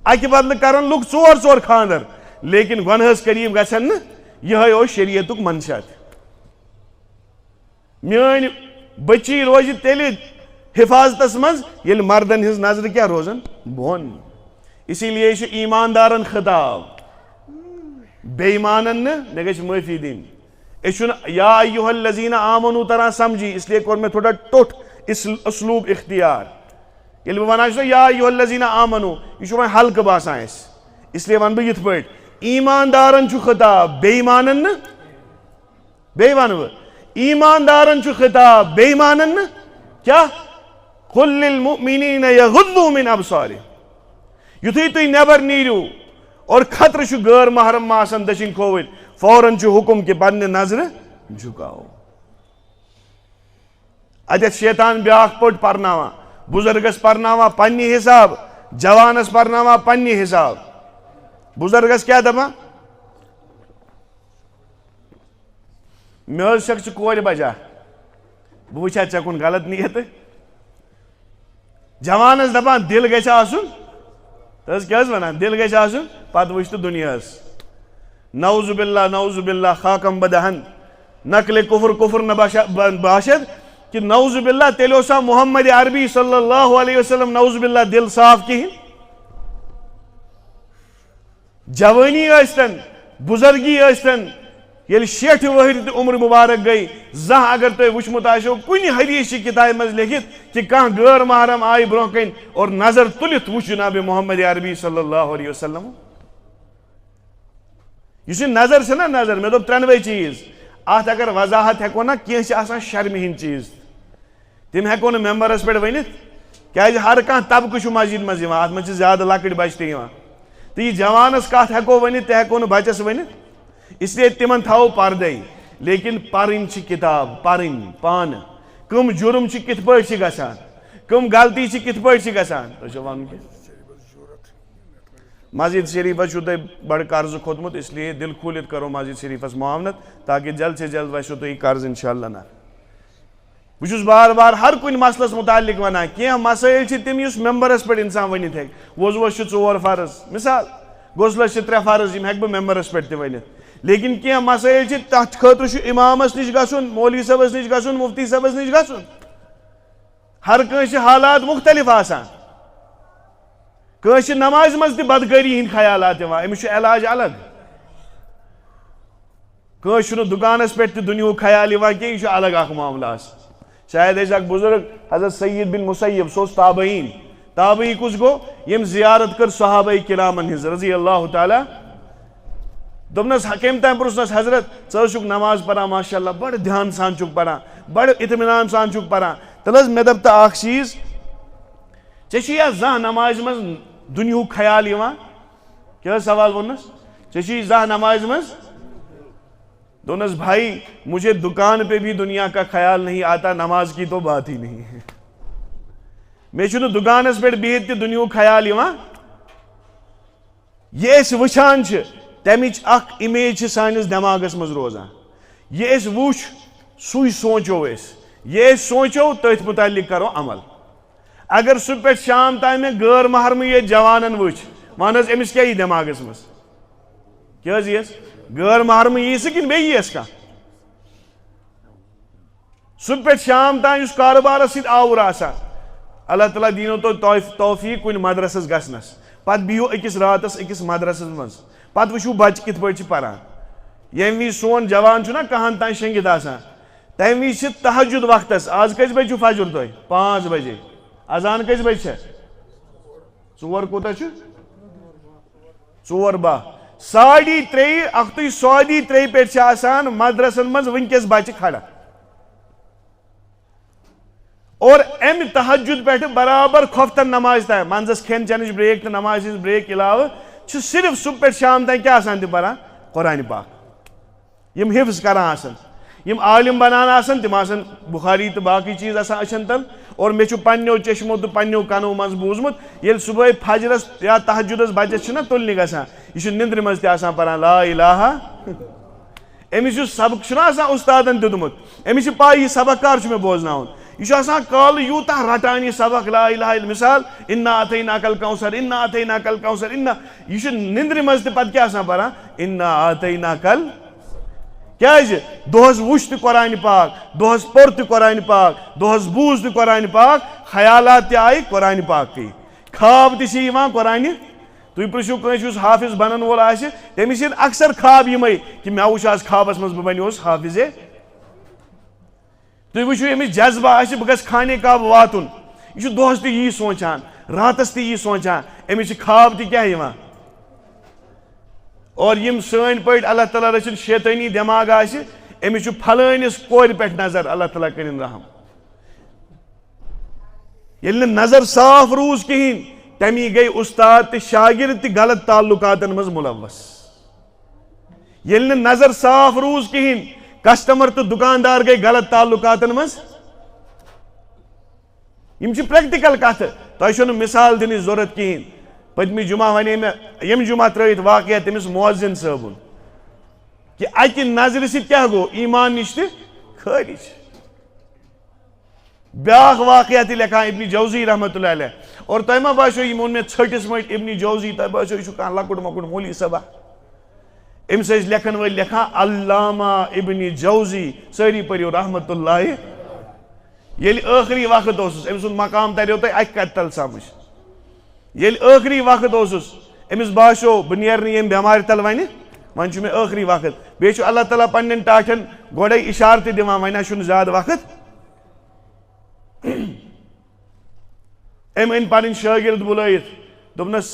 اکہِ بدلہٕ کرن لُکھ ژور خاندر لیکن گۄنہس قریٖب گژھن نہٕ یِہے اوس شریعتُک منشا تہِ میٲنۍ بچی روزِ تیٚلہِ حفاظتس منٛز ییٚلہِ مردن ہٕنٛز نظرِ کیٛاہ روزن بۄن. اسی لیے چھُ ایٖماندارن خطاب، بے ایٖمانن نہٕ مےٚ گژھِ معٲفی دِنۍ. أسۍ چھُنہٕ یا ایُّہا الذیٖنَ آمنوٗ تران سمجھی، اس لیے کوٚر مےٚ تھوڑا ٹوٚٹھ اسلوٗب اختیار. ییٚلہِ بہٕ وَنان چھُس یا ایُّہا الذیٖنَ آمنوٗ یہِ چھُ وۄنۍ ہلکہٕ باسان اَسہِ، اس لیے وَنہٕ بہٕ یِتھ پٲٹھۍ ایٖماندارن چھُ خطاب بے ایٖمانن نہٕ. بیٚیہِ وَنہٕ بہٕ ایٖماندارن چھُ خطاب بے ایٖمانن نہٕ. کیٛاہ؟ قُل لِلمُؤْمِنِينَ يَغُضُّوا مِنْ أَبْصَارِهِمْ. یُتھُے تُہۍ نٮ۪بر نیٖرِو اور خطرٕ چھُ غٲر محرم آسان دٔچھِنۍ کھووٕرۍ، فوراً چھُ حُکُم کہِ پننہِ نظرِ جُکاو. اتٮ۪تھ شیطان بیٛاکھ پٲٹھۍ پرناوان، بُزرگس پرناوان پننہِ حساب، جوانس پرناوان پننہِ حساب. بُزرگس کیٛاہ دپان؟ مےٚ حظ چھکھ ژٕ کورِ بجا، بہٕ وٕچھا ژےٚ کُن غلط نیتہٕ. جوانس دپان دل گژھِ آسُن، تہٕ حظ کیٛاہ حظ ونان دل گژھِ آسُن، پتہٕ وٕچھ تہٕ دُنیاہس. نعوذ باللہ نعوذ باللہ خاکم بدہن، نقلِ کفر نہ باشد کہ نعوذ باللہ تیٚلہِ اوسا محمد عربی صلی اللہ علیہ وسلم نعوذ باللہ دل صاف کہیٖنۍ. جوٲنی ٲسۍتن بُزرگی ٲسۍتن، ییٚلہِ 60 ؤہٕرۍ تہِ عمر مُبارک گٔے، زانٛہہ اگر تۄہہِ وٕچھمُت آسیو کُنہِ حدیث چہِ کِتابہِ منٛز لیکھِتھ کہِ کانٛہہ غٲر محرم آیہِ برونٛہہ کَنۍ اور نظر تُلِتھ وٕچھ جنابِ محمد عربی صلی اللہ علیہ وسلم. یُس یہِ نظر چھےٚ نا نظر، مےٚ دوٚپ ترٛٮ۪نوَے چیٖز. اتھ اگر وضاحت ہٮ۪کو نا، کینٛہہ چھِ آسان شرمہِ ہِنٛدۍ چیٖز، تِم ہٮ۪کو نہٕ مٮ۪مبرس پٮ۪ٹھ ؤنِتھ کیٛازِ ہر کانٛہہ طبقہٕ چھُ مسجد منٛز یِوان، اتھ منٛز چھِ زیادٕ لۄکٕٹۍ بچہٕ تہِ یِوان. تہٕ یہِ جوانس کتھ ہٮ۪کو ؤنِتھ تہِ ہٮ۪کو نہٕ بچس ؤنِتھ، اس لیے تِمن تھاوو پردے. لیکن پرٕنۍ چھِ کِتاب، پرٕنۍ پانہٕ. کٕم جُرم چھِ کِتھ پٲٹھۍ چھِ گژھان، کٕم غلطی چھِ کِتھ پٲٹھۍ چھِ گژھان. تۄہہِ چھُو ونُن کینٛہہ؟ مسجد شریفس چھُو تۄہہِ بڑٕ قرضہٕ کھوٚتمُت، اس لیے دل کھوٗلِتھ کرو مسجد شریفس معاونت تاکہ جلد سے جلد وسیو تۄہہِ یہِ قرض انشاء اللہ. نہ بہٕ چھُس بار بار ہر کُنہِ مسلس مُتعلق ونان، کینٛہہ مسٲیل چھِ تِم یُس مٮ۪مبرس پٮ۪ٹھ انسان ؤنِتھ ہٮ۪کہِ. وضوٗوس چھِ 4 فرض مثال، غسلس چھِ 3 فرض، یِم ہٮ۪کہٕ بہٕ مٮ۪مبرس پٮ۪ٹھ تہِ ؤنِتھ. لیکن کینٛہہ مسٲیل چھِ تتھ خٲطرٕ چھُ امامس نِش گژھُن، مولوی صٲبس نِش گژھُن، مفتی صٲبس نِش گژھُن. ہر کٲنٛسہِ چھِ حالات مختلف آسان. کٲنٛسہِ چھِ نمازِ منٛز تہِ بدکٲری ہٕنٛدۍ خیالات یِوان، أمِس چھُ علاج الگ. کٲنٛسہِ چھُنہٕ دُکانس پٮ۪ٹھ تہِ دُنیہُک خیال یِوان کینٛہہ، یہِ چھُ الگ اکھ معاملہٕ آسان. شاید ٲسۍ اکھ بُزرگ حضرت سعید بن مُسیب، سُہ اوس تابعین. تابعی کُس گوٚو؟ ییٚمۍ زیارت کٔر صحابہ کرامن ہٕنٛز رضی اللہ تعالیٰ. دوٚپنس کٔمۍ تام پرُژھنس حضرت ژٕ حظ چھُکھ نماز پران ماشاء اللہ، بڑٕ دھیان سان چھُکھ پران، بڑٕ اطمینان سان چھُکھ پران. تیٚلہِ حظ مےٚ دوٚپ تہٕ اکھ چیٖز، ژےٚ چھُیا زانٛہہ نمازِ منٛز دُنیہُک خیال یِوان؟ کیٛاہ حظ سوال ووٚننس؟ ژےٚ چھُے زانٛہہ نمازِ منٛز؟ دوٚپنس بھائی مجھے دکان پہ بھی دنیا کا خیال نہیں آتا، نماز کی تو بات ہی نہیں ہے. مےٚ چھُنہٕ دُکانس پٮ۪ٹھ بِہِتھ تہِ دُنیہُک خیال یِوان. یہِ أسۍ وٕچھان چھِ تمِچ اکھ اِمیج چھِ سٲنِس دٮ۪ماغس منٛز روزان. یہِ أسۍ وٕچھ سُے سونٛچو أسۍ، یہِ أسۍ سونٛچو تٔتھۍ مُتعلق کرو عمل. اگر صُبح پٮ۪ٹھ شام تام مےٚ غٲر محرمٕے ییٚتہِ جوانن وٕچھ، وَن حظ أمِس کیٛاہ یی دٮ۪ماغس منٛز؟ کیٛاہ حظ یِیَس؟ غٲر محرمٕے یی سُہ کِنہٕ بیٚیہِ یِیَس کانٛہہ؟ صُبح پٮ۪ٹھ شام تام یُس کارٕبارس سۭتۍ آوُر آسان، اللہ تعالیٰ دیٖنو تۄہہِ توفیٖق کُنہِ مدرسس گژھنس، پتہٕ بِہِو أکِس راتس أکِس مدرسس منٛز، پتہٕ وٕچھِو بچہِ کِتھ پٲٹھۍ چھِ پران. ییٚمہِ وِزِ سون جوان چھُنہ کہن تام شۄنٛگِتھ آسان، تمہِ وِزِ چھِ تہجُد وقتس. آز کٔژِ بجہِ چھُ فجر تۄہہِ؟ 5 بجے. اذان کٔژِ بجہِ چھےٚ؟ 4 کوٗتاہ چھُ؟ 4:10. 3:30 اکھتُے 3:30 پٮ۪ٹھ چھِ آسان مدرسن منٛز وٕنکیٚس بچہِ کھڑا. اور امہِ تہجُد پٮ۪ٹھٕ برابر کھۄفتن نمازِ تام، منٛزس کھٮ۪ن چٮ۪نٕچ بریک تہٕ نمازِ ہٕنٛز بریک علاوٕ چھِ صرف صُبح پٮ۪ٹھ شام تام کیٛاہ آسان تِم پران؟ قرآنِ پاک. یِم حِفظ کران آسان، یِم عالم بنان آسان، تِم آسان بُخاری تہٕ باقٕے چیٖز آسان أچھن تل. اور مےٚ چھُ پننیو چشمو تہٕ پننیو کنو منٛز بوٗزمُت ییٚلہِ صُبحٲے فجرس یا تہجُدس بچس چھُنہ تُلنہِ گژھان، یہِ چھُ نِندرِ منٛز تہِ آسان پران لا الہ. أمِس یُس سبق چھُنہ آسان اُستادن دیُتمُت، أمِس چھِ پاے یہِ سبق کر چھُ مےٚ بوزناوُن. یہِ چھُ آسان کالہٕ یوٗتاہ رٹان یہِ سبق لا الہ. مثال اِنا اعطیناکَ الکوثر، اِنا اعطیناکَ الکوثر، اِنا. یہِ چھُ نِندرِ منٛز تہِ پتہٕ کیٛاہ آسان پران؟ اِنا اعطیناکَ. کیازِ دۄہس وُچھ تہِ قرآنِ پاک، دۄہس پوٚر تہِ قرآنِ پاک، دۄہس بوٗز تہِ قرآنِ پاک، خیالات تہِ آیہِ قرآنِ پاکٕے، خواب تہِ چھِ یِوان قرآنہِ. تُہۍ پرٛژھِو کٲنٛسہِ یُس حافظ بنن وول آسہِ تٔمِس یِن اکثر خواب یِمے کہِ مےٚ وُچھ آز خوابس منٛز بہٕ بنیوس حافظے. تُہۍ وٕچھِو أمِس جذبہٕ آسہِ بہٕ گژھٕ خانہِ کعبہٕ واتُن، یہِ چھُ دۄہس تہِ یی سونٛچان، راتس تہِ یی سونٛچان، أمِس چھِ خواب تہِ کیٛاہ یِوان. اور یِم سٲنۍ پٲٹھۍ اللہ تعالیٰ رٔچھِنۍ شیطٲنی دٮ۪ماغ آسہِ أمِس چھُ پھلٲنِس کورِ پٮ۪ٹھ نظر، اللہ تعالیٰ کٔرِنۍ رحم. ییٚلہِ نہٕ نظر صاف روٗز کِہیٖنۍ تمی گٔے اُستاد تہٕ شاگرد تہِ غلط تعلُقاتن منٛز مُلوث. ییٚلہِ نہٕ نظر صاف روٗز کِہیٖنۍ کسٹمر تہٕ دُکاندار گٔے غلط تعلُقاتن منٛز. یِم چھِ پریکٹِکل کتھٕ، تۄہہِ چھو نہٕ مِثال دِنٕچ ضروٗرت کِہیٖنۍ. پٔتمہِ جُمعہ ونے مےٚ ییٚمہِ جُمعہ ترٲیِتھ واقعہ تٔمِس مؤذِن صٲبُن کہِ اکہِ نظرِ سۭتۍ کیٛاہ گوٚو ایٖمان نِش تہِ خٲرِج. بیٛاکھ واقعہ تہِ لیکھان ابنِ جوزی رحمتہ اللہ علیہ. اور تۄہہِ ما باسیو یہِ ووٚن مےٚ ژھٔٹِس مٔٹۍ ابنِ جوزی، تۄہہِ باسیو یہِ چھُ کانٛہہ لۄکُٹ مۄکُٹ مولی صٲبا. أمِس ٲسۍ لیکھن وٲلۍ لیکھان علامہ ابنِ جوزی، سٲری پٔرِو رحمتہ اللہ. ییٚلہِ ٲخری وقت اوسُس أمۍ سُنٛد مقام تریو تۄہہِ اکہِ کتھِ تل سمجھ. ییٚلہِ ٲخری وقت اوسُس أمِس باسیو بہٕ نیرٕ نہٕ ییٚمہِ بٮ۪مارِ تل وۄنۍ چھُ مےٚ ٲخری وقت. بیٚیہِ چھُ اللہ تعالیٰ پننٮ۪ن ٹاٹھٮ۪ن گۄڈے اِشارٕ تہِ دِوان وۄنۍ حظ چھُنہٕ زیادٕ وقت. أمۍ أنۍ پنٕنۍ شٲگِرد بُلٲیِتھ دوٚپنس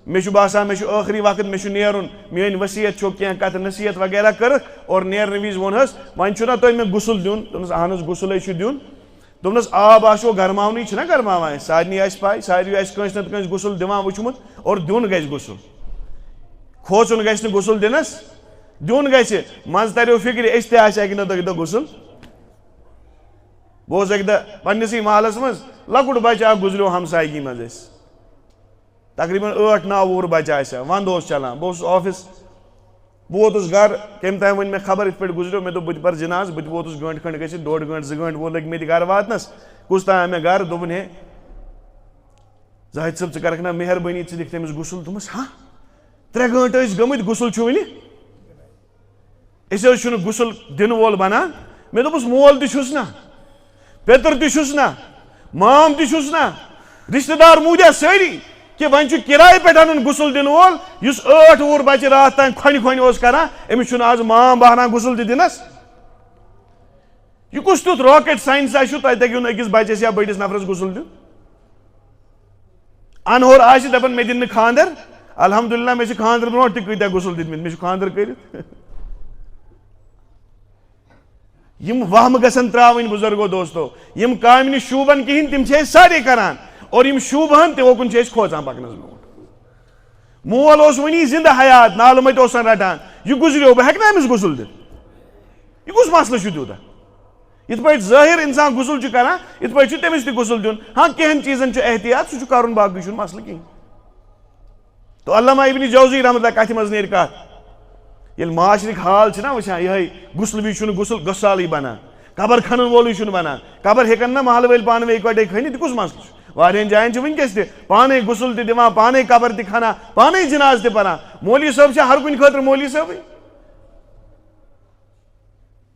مےٚ چھُ باسان مےٚ چھُ ٲخری وقت، مےٚ چھُ نیرُن، میٲنۍ ؤصیت چھو کینٛہہ کتھٕ نصیحت وغیرہ کٔرٕکھ. اور نیرنہٕ وِزِ ووٚنہس وۄنۍ چھُنہ تۄہہِ مےٚ غسل دیُن؟ دوٚپنس اہن حظ غسلے چھُ دیُن. دوٚپنس آب آسیو گرماونٕے چھِنہ گرماوان أسۍ، سارنٕے آسہِ پاے، ساروٕے آسہِ کٲنٛسہِ نتہٕ کٲنٛسہِ غسل دِوان وٕچھمُت. اور دیُن گژھِ غسل، کھوژُن گژھِ نہٕ غسل دِنس، دیُن گژھِ. منٛزٕ تریو فِکرِ أسۍ تہِ آسہِ اکہِ دۄہ غسل. بہٕ اوسُس اکہِ دۄہ پننسٕے محلس منٛز، لۄکُٹ بچہٕ اکھ گُزریو ہمسایگی منٛز أسۍ، تقریٖبن 8-9 وُہُر بچہٕ آسہِ ہا، ونٛدٕ اوس چلان. بہٕ اوسُس آفِس، بہٕ ووتُس گرٕ، کمہِ تام ؤنۍ مےٚ خبر یِتھ پٲٹھۍ گُزریو. مےٚ دوٚپ بہٕ تہِ پرٕ جناز. بہٕ تہِ ووتُس گٲنٛٹہٕ کھنٛڈ گٔژھِتھ، 1.5 گٲنٛٹہٕ 2 گٲنٛٹہٕ 2 گٲنٛٹہٕ ووت لٔگۍ مےٚ تہِ گرٕ واتنس. کُس تام آو مےٚ گرٕ دوٚپُن ہے زاہد صٲب ژٕ کرکھ نا مہربٲنی ژٕ دِکھ تٔمِس غسل. دوٚپمس ہا 3 گٲنٛٹہٕ ٲسۍ گٔمٕتۍ غسل چھُ وُنہِ؟ أسۍ حظ چھُنہٕ غسل دِنہٕ وول بنان. مےٚ دوٚپُس مول تہِ چھُس نا، پیٚتٕر تہِ چھُس نا، مام تہِ چھُس نا، رشتہٕ دار موٗدیا سٲری کہ وۄنۍ چھُ کِراے پٮ۪ٹھ اَنُن غسل دِنہٕ وول یُس 8 وُہُر بچہِ راتھ تام کھۄنہِ اوس کران، أمِس چھُنہٕ آز مام بہران غسل تہِ دِنس. یہِ کُس تیُتھ راکٹ ساینسا چھُ تۄہہِ تگیو نہٕ أکِس بچس یا بٔڑِس نفرس غسل دیُن؟ انہور آسہِ دپان مےٚ دِن نہٕ خانٛدر، الحمدللہ مےٚ چھِ خانٛدرٕ برونٛٹھ تہِ کۭتیاہ غسل دِتمٕتۍ، مےٚ چھُ خانٛدر کٔرِتھ. یِم وہمہٕ گژھن تراوٕنۍ بُزرگو دوستو، یِم کامہِ نہٕ شوٗبن کِہینۍ تِم چھِ أسۍ سارے کران، اور یِم شوٗبہن تِمو کُن چھِ أسۍ کھوژان پکنس برونٛٹھ. مول اوس وُنی زنٛدٕ حیات، نالہٕ مٔتۍ اوسن رٹان، یہِ گُزریو بہٕ ہٮ۪کہٕ نا أمِس غسل دِتھ؟ یہِ کُس مسلہٕ چھُ تیوٗتاہ؟ یِتھ پٲٹھۍ ظٲہِر اِنسان غسل چھُ کران یِتھ پٲٹھۍ چھُ تٔمِس تہِ غسل دیُن. ہاں کینٛہن چیٖزن چھُ احتِیاط، سُہ چھُ کرُن، باقٕے چھُنہٕ مسلہٕ کِہینۍ. تو علامہ ابنِ جوزی رحمتہ اللہ کتھِ منٛز نیرِ کتھ، ییٚلہِ معاشرٕکۍ حال چھِنہ وٕچھان یِہے غسلہٕ وِزِ چھُنہٕ غسل گۄسالٕے بنان، قبر کھنن وولٕے چھُنہٕ بنان، قبر ہٮ۪کن نا محلہٕ وٲلۍ پانہٕ ؤنۍ اِکوٹے کھٔنِتھ، یہِ کُس مسلہٕ چھُ؟ واریاہن جاین چھِ وٕنکیٚس تہِ پانے غسل تہِ دِوان، پانے قبر تہِ کھنان، پانے جناز تہِ پران. مولوی صٲب چھا ہر کُنہِ خٲطرٕ مولوی صٲبٕے؟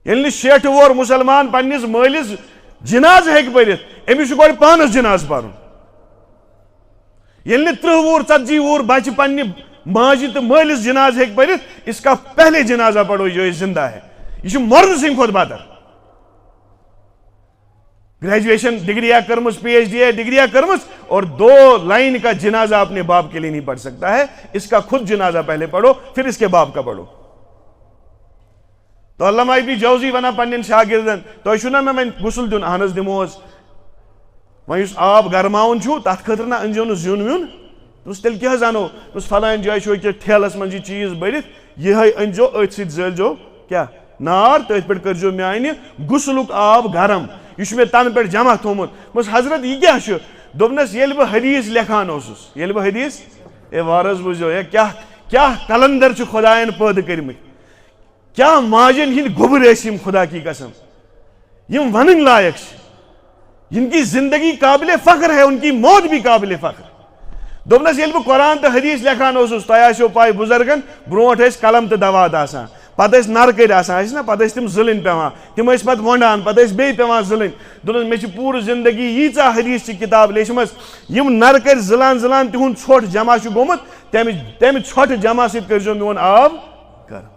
ییٚلہِ نہٕ 60 وُہُر مُسلمان پننِس مٲلِس جناز ہیٚکہِ پٔرِتھ، أمِس چھُ گۄڈٕ پانس جناز پرُن. ییٚلہِ نہٕ 30 وُہُر 40 وُہُر بچہِ پننہِ ماجہِ تہٕ مٲلِس جناز ہیٚکہِ پٔرِتھ، اس کا پہلے جنازہ پڑھو جو زندہ ہے. یہِ چھُ مردٕ سٕنٛدِ کھۄتہٕ بدتر. گریجویشن ڈگریاں کٔرمٕژ، PhD ڈگریاں کٔرمٕژ، اور 2 لائن کا جنازہ اپنے باپ کے لیے نہیں پڑھ سکتا ہے. اس کا خود جنازہ پہلے پڑھو پھر اس کے باپ کا پڑھو. تو علامہ ابن جوزی ونان پننٮ۪ن شاگردن تۄہہِ چھُو نا مےٚ وۄنۍ غسل دیُن؟ اہن حظ دِمو حظ. وۄنۍ یُس آب گرماوُن چھُو تتھ خٲطرٕ نا أنزیو نہٕ زیُن ویُن. دوٚپُس تیٚلہِ کیٛاہ حظ انو؟ دوٚپُس فلٲنۍ جایہِ چھُ أکیٛاہ ٹھیلس منٛز یہِ چیٖز بٔرِتھ، یِہے أنزیو، أتھۍ سۭتۍ زٲلزیو کیٛاہ نار، تٔتھۍ پٮ۪ٹھ کٔرزیو میانہِ غسلُک آب گرم، یہِ چھُ مےٚ تنہٕ پٮ۪ٹھ جمع تھوٚمُت. دوٚپمس حضرت یہِ کیٛاہ چھُ؟ دوٚپنس ییٚلہِ بہٕ حدیٖث لیکھان اوسُس، ییٚلہِ بہٕ حدیٖث وارٕ حظ بوٗزِو ہے کیٛاہ کلندر چھِ خۄداین پٲدٕ کٔرمٕتۍ، کیٛاہ ماجن ہِنٛدۍ گوٚبٕرۍ ٲسۍ یِم خدا کی قسم، یِم ونٕنۍ لایق چھِ، جن کی زندگی قابل فخر ہے ان کی موت بھی قابل فخر. دوٚپنس ییٚلہِ بہٕ قرآن تہٕ حدیٖث لیکھان اوسُس، تۄہہِ آسیو پاے بُزرگن برونٛٹھ ٲسۍ قلم تہٕ دوات آسان، پتہ نر کر آسان نا پتہ تم ظلن پیوان تم پتہ ونڈان پتہ بیٚیہِ پیوان ظلن دپُن مےٚ چھِ پوٗرٕ زندگی ییٖژاہ حدیث چہِ کتاب لیچھمٕژ یِم نر کر ظلان ظلان تِہُنٛد ژھۄٹھ جمع چھُ گوٚمُت تمہِ ژھۄٹھ جمع سۭتۍ کٔرۍزیو میون آب گرم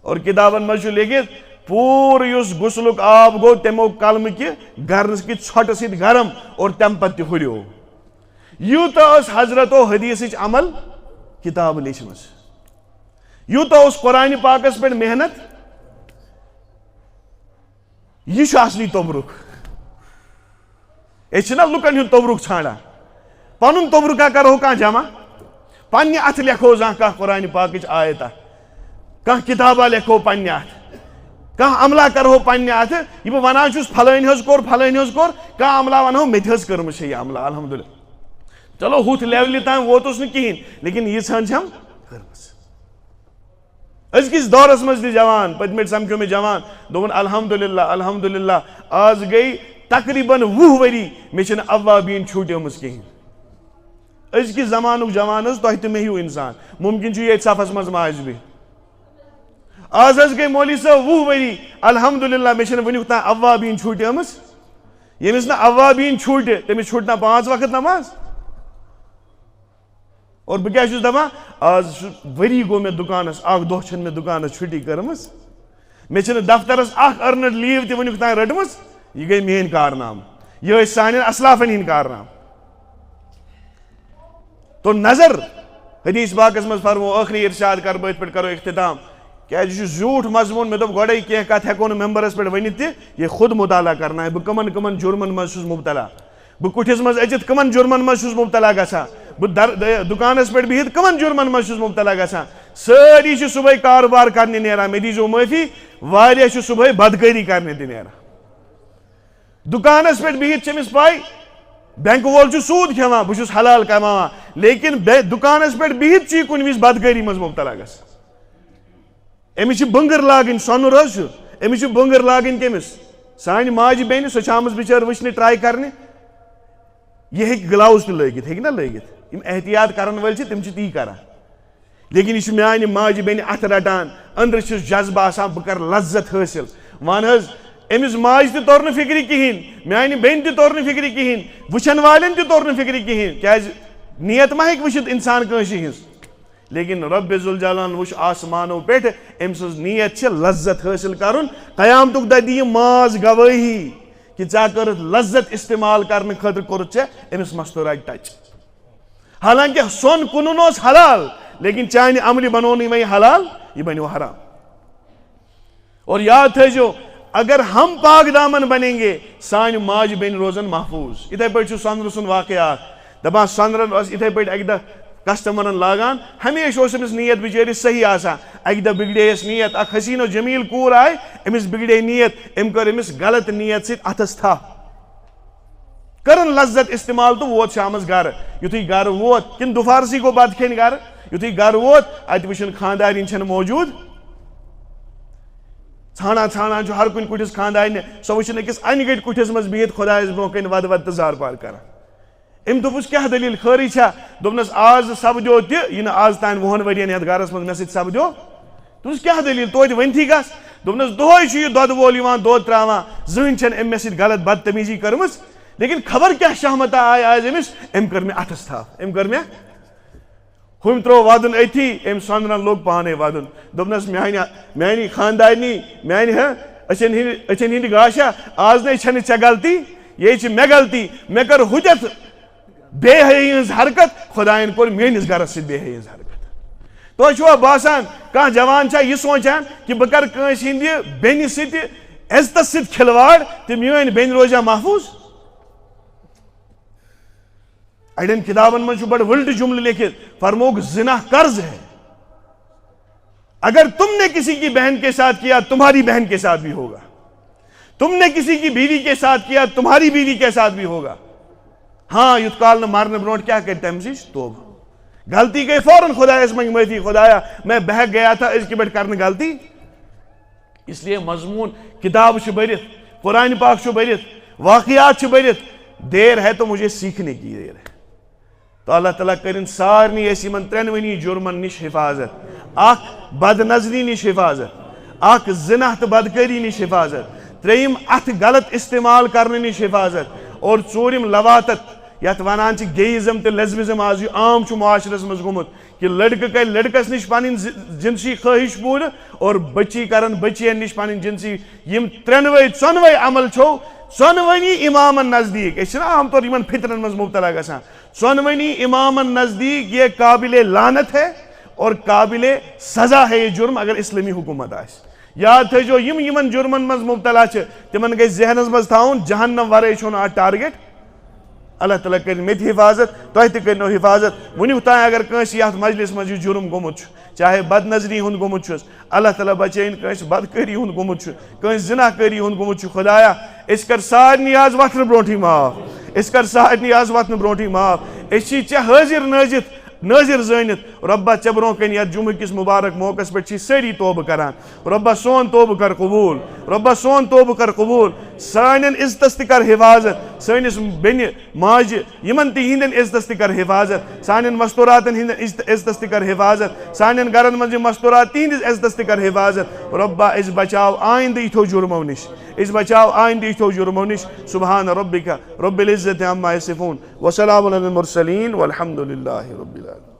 اور کتابن منٛز چھُ لیکھِتھ پوٗرٕ یُس غسلُک آب گوٚو تِمو کلمہٕ کہِ گرنہٕ کہِ ژھۄٹہٕ سۭتۍ گرم اور تمہِ پتہٕ تہِ ہُریو یوٗتاہ ٲس حضرتو حدیثٕچ عمل کتاب لیچھمٕژ یوٗتاہ اوس قرآنہِ پاکس پٮ۪ٹھ محنت یہ چھُ اصلی توبرُک أسۍ چھِنا لُکن ہُنٛد توبرُک ژھانڈان پنُن توبرُکا کرہو کانٛہہ جمع پننہِ اتھٕ لیکھو زانٛہہ کانٛہہ قرآنہِ پاکٕچ آیتا کانٛہہ کتابا لیکھو پننہِ اتھٕ کانٛہہ عملہ کرہو پننہِ اتھٕ یہِ بہٕ ونان چھُس فلٲنۍ حظ کوٚر کانٛہہ عملہ ونہو مےٚ تہِ حظ کٔرمٕژ چھےٚ یہِ عملہ الحمدللہ چلو ہُتھ لیولہِ تام ووتُس نہٕ کِہیٖنۍ لیکن ییٖژہن چھم کٔرمٕژ أزکِس دورس منٛز تہِ جوان پٔتمہِ لٹہِ سمکھیو مےٚ جوان دوٚپُن الحمدللہ آز گٔے تقریٖباً 20 ؤری مےٚ چھنہٕ اوابیٖن چھوٗٹیمٕژ کِہیٖنۍ أزکِس زمانُک جوان حظ تۄہہِ تہِ مےٚ ہیوٗ انسان مُمکِن چھُ ییٚتہِ صفس منٛز ما آسہِ بِہِتھ آز حظ گٔے مولوی صٲب 20 ؤری الحمدللہ مےٚ چھنہٕ وُنیُک تام اوابیٖن چھوٗٹیمٕژ ییٚمِس نہٕ اوابیٖن چھوٗٹہِ تٔمِس چھوٗٹہِ نا 5 وقت نماز اور بہٕ کیٛاہ چھُس دپان آز چھُ ؤری گوٚو مےٚ دُکانس اکھ دۄہ چھنہٕ مےٚ دُکانس چھُٹی کٔرمٕژ مےٚ چھنہٕ دفترس اکھ أرنڈ لیٖو تہِ وُنیُک تام رٔٹمٕژ یہِ گٔے میٲنۍ کارنامہٕ یہِ ٲسۍ سانٮ۪ن اسلافن ہٕنٛدۍ کارنامہٕ تو نظر حدیث پاکس منٛز فرمو ٲخری ارشاد کرٕ بہٕ أتھۍ پٮ۪ٹھ کرو اختتام کیٛازِ یہِ چھُ زیوٗٹھ مضموٗن مےٚ دوٚپ گۄڈے کینٛہہ کتھ ہٮ۪کو نہٕ ممبرس پٮ۪ٹھ ؤنِتھ تہِ یہِ خود مُطالعہ کرنایہِ بہٕ کٕمن کٕمن جُرمن منٛز چھُس مُبتلا بہٕ کُٹھِس منٛز أژِتھ کٕمن جُرمن منٛز چھُس مُبتلا گژھان بہٕ دُکانس پٮ۪ٹھ بِہِتھ کٕمن جُرمن منٛز چھُس مُبتلا گژھان سٲری چھِ صُبحٲے کارٕبار کرنہِ نیران مےٚ دیٖزیو معٲفی واریاہ چھِ صُبحٲے بدکٲری کرنہِ تہِ نیران دُکانس پٮ۪ٹھ بِہِتھ چھِ أمِس پاے بینٛکہٕ وول چھُ سوٗد کھٮ۪وان بہٕ چھُس حلال کماوان لیکن دُکانس پٮ۪ٹھ بِہِتھ چھُ یہِ کُنہِ وِزِ بدکٲری منٛز مُبتلا گژھان أمِس چھِ بٔنٛگٕر لاگٕنۍ سۄنُر حظ چھُ أمِس چھِ بٔنٛگٕر لاگٕنۍ کٔمِس سانہِ ماجہِ بیٚنہِ سۄ چھِ آمٕژ بِچٲر وٕچھنہِ ٹراے کرنہِ یہِ ہیٚکہِ گٕلاوُز تہِ لٲگِتھ ہیٚکہِ نا لٲگِتھ یِم احتِیاط کرن وٲلۍ چھِ تِم چھِ تی کران لیکن یہِ چھُ میانہِ ماجہِ بیٚنہِ اَتھٕ رٹان أنٛدرٕ چھُس جذبہٕ آسان بہٕ کرٕ لذت حٲصِل وَن حظ أمِس ماجہِ تہِ توٚر نہٕ فِکرِ کِہینۍ میانہِ بیٚنہِ تہِ توٚر نہٕ فِکرِ کِہینۍ وٕچھن والٮ۪ن تہِ توٚر نہٕ فِکرِ کِہینۍ کیازِ نیت ما ہیٚکہِ وٕچھِتھ انسان کٲنٛسہِ ہِنٛز لیکن رۄبِ ذوالجلال وٕچھ آسمانو پٮ۪ٹھ أمۍ سٕنٛز نیت چھِ لذت حٲصِل کرُن قیامتُک دۄہ دِیہِ ماز گوٲہی کہ ژےٚ کٔرٕتھ لذت استعمال کرنہٕ خٲطرٕ کوٚرُتھ ژےٚ أمِس مستوٗراتہِ ٹچ حالانکہِ سۄن کُنُن اوس حلال لیکن چانہِ عملہِ بنوونٕے وۄنۍ حلال یہِ بنیو حرام اور یاد تھٲیزیو اگر ہم پاک دامن بنیں گے سانہِ ماجہِ بیٚنہِ روزن محفوٗظ یِتھے پٲٹھۍ چھُ سۄنرٕ سُنٛد واقعہ اکھ دپان سۄنرن اوس یِتھے پٲٹھۍ اکہِ دۄہ کسٹمرن لاگان ہمیشہِ اوس أمِس نیت بِچٲرِس صحیح آسان اکہِ دۄہ بِگڑییس نیت اکھ حسیٖن و جمیٖل کوٗر آیہِ أمِس بِگڑے نیت أمۍ کٔر أمِس غلط نیت سۭتۍ اتھس تھپھ کٔرٕن لذت استعمال تہٕ ووت شامس گرٕ یُتھُے گرٕ ووت کِنہٕ دُپھارسٕے گوٚو بتہٕ کھٮ۪نہِ گرٕ یُتھُے گرٕ ووت اتہِ وٕچھُن خانٛدارِنۍ چھنہٕ موجوٗد ژھانڈان ژھانڈان چھُ ہر کُنہِ کُٹھِس خانٛدارنہِ سۄ وٕچھِن أکِس انہِ گٔٹۍ کُٹھِس منٛز بِہِتھ خۄدایس برونٛہہ کَنہِ ودٕ ودٕ تہٕ زار پار کران أمۍ دوٚپُس کیٛاہ دٔلیٖل خٲرٕے چھا دوٚپنس آز سپدیو تہِ یہِ نہٕ آز تانۍ 20 ؤرین یتھ گرس منٛز مےٚ سۭتۍ سپدیو دوٚپُس کیٛاہ دٔلیٖل توتہِ ؤنتھٕے گژھ دوٚپنس دۄہے چھُ یہِ دۄدٕ وول یِوان دۄد تراوان زٕہٕنۍ چھنہٕ أمۍ مےٚ سۭتۍ غلط بدتمیٖزی کٔرمٕژ لیکن خبر کیٛاہ شہمتہ آیہِ آز أمِس أمۍ کٔر مےٚ اتھس تھپھ أمۍ کٔر مےٚ ہُمۍ ترٛوو ودُن أتھی أمۍ سۄنرن لوٚگ پانے ودُن دوٚپنس میانہِ خانٛدارنی میانہِ أچھن ہِنٛدِ گاشا آز نَے چھنہٕ ژےٚ غلطی یے چھِ مےٚ غلطی مےٚ کٔر ہُتٮ۪تھ بے حیٲیی ہٕنٛز حرکت خۄدایَن کوٚر میٲنِس گرس سۭتۍ بے حیٲیی ہٕنٛز حرکت تۄہہِ چھُوا باسان کانٛہہ جوان چھا یہِ سونٛچان کہِ بہٕ کرٕ کٲنٛسہِ ہِنٛدِ بیٚنہِ سۭتۍ عزتس سۭتۍ کھلواڑ تہٕ میٲنۍ بیٚنہِ روزیا محفوٗظ اڑٮ۪ن کِتابن منٛز چھُ بڑٕ وٕلٹہٕ جملہٕ لیکھِتھ فرموک زنا قرض ہے اگر تم نے کسی کی بہن کے ساتھ کیا تمہاری بہن کے ساتھ بھی ہوگا تم نے کسی کی بیوی کے ساتھ کیا تمہاری بیوی کے ساتھ بھی ہوگا ہاں یُتھ کال نہٕ مرنہٕ برونٛٹھ کیٛاہ کرِ تمہِ سۭتۍ توبہٕ غلطی گٔے فوراً خۄدایس منٛگہِ معٲفی خۄدایا میں بہک گیا تھا أزکہِ پٮ۪ٹھ کرنہٕ غلطی اس لیے مضموٗن کِتابہٕ چھِ بٔرِتھ قرآنہِ پاک چھُ بٔرِتھ واقعات چھِ بٔرِتھ دیر ہے تو مجھے سیکھنے کی دیر ہے تو اللہ تعالیٰ کٔرِنۍ سارنٕے أسۍ یِمن 3 جُرمن نِش حِفاظت اخ بد نظری نش حفاظت اخ زنا تو بدکاری نش حفاظت تریم اتھ غلط استعمال کرنے نش حفاظت اور ژوٗرِم لواتت یت ونان گیزم تو لیزبزم آج عام معاشرس مز گومت کہ لڑکہ کر لڑکس نش پن جنسی خواہش پور اور بچی کرن بچین نش پن جنسی یم ترنوے ژونوے عمل چھو ژونونی امامن نزدیک اس عام طور یمن فتنن مز مبتلا گژھان ژونونی امامن نزدیک یہ قابل لعنت ہے اور قابل سزا ہے یہ جرم اگر اسلامی حکومت آس یاد تھو یمن جرمن مز مبتلا تمن گئی ذہنس مز تھاؤن جہنم ورے چھو نا ٹارگیٹ اللہ تعالیٰ کر مت حفاظت تہ تہ کرنو حفاظت ونیک تام اگر کنس یتھ مجلس مز جرم گومت چاہے بد نظری ہند گومت اللہ تعالیٰ بچین کنس بدکاری ہند گومت کنس زنا کاری ہند گومت خدایا اس کر سارنی آز وتھن برونٹھی معاف اس کر سارنی آز وتھن برونٹھی معاف اس چھ حاضر ناظر زانت ربا ژے برو کن یتھ جمعہ کس مبارک موقع پہ ساری توبہ کران ربا سون توبہ کر قبول ربا سون توبہ کر قبول سانن عزتس تہ کر حفاظت سانس بین ماجہ یمن تہندین عزتس تہ کر حفاظت سانن مستوراتن ہندین عزتس تہ کر حفاظت سانن گرن من مستورات تہندس عزتس تہ کر حفاظت ربا اس بچاو آئندہ یتھو جرمو نش اس بچاو آئندہ یتھو جرمو نش سبحان ربک رب العزت عما یصفون وسلام علی المرسلین والحمد للہ رب العالمین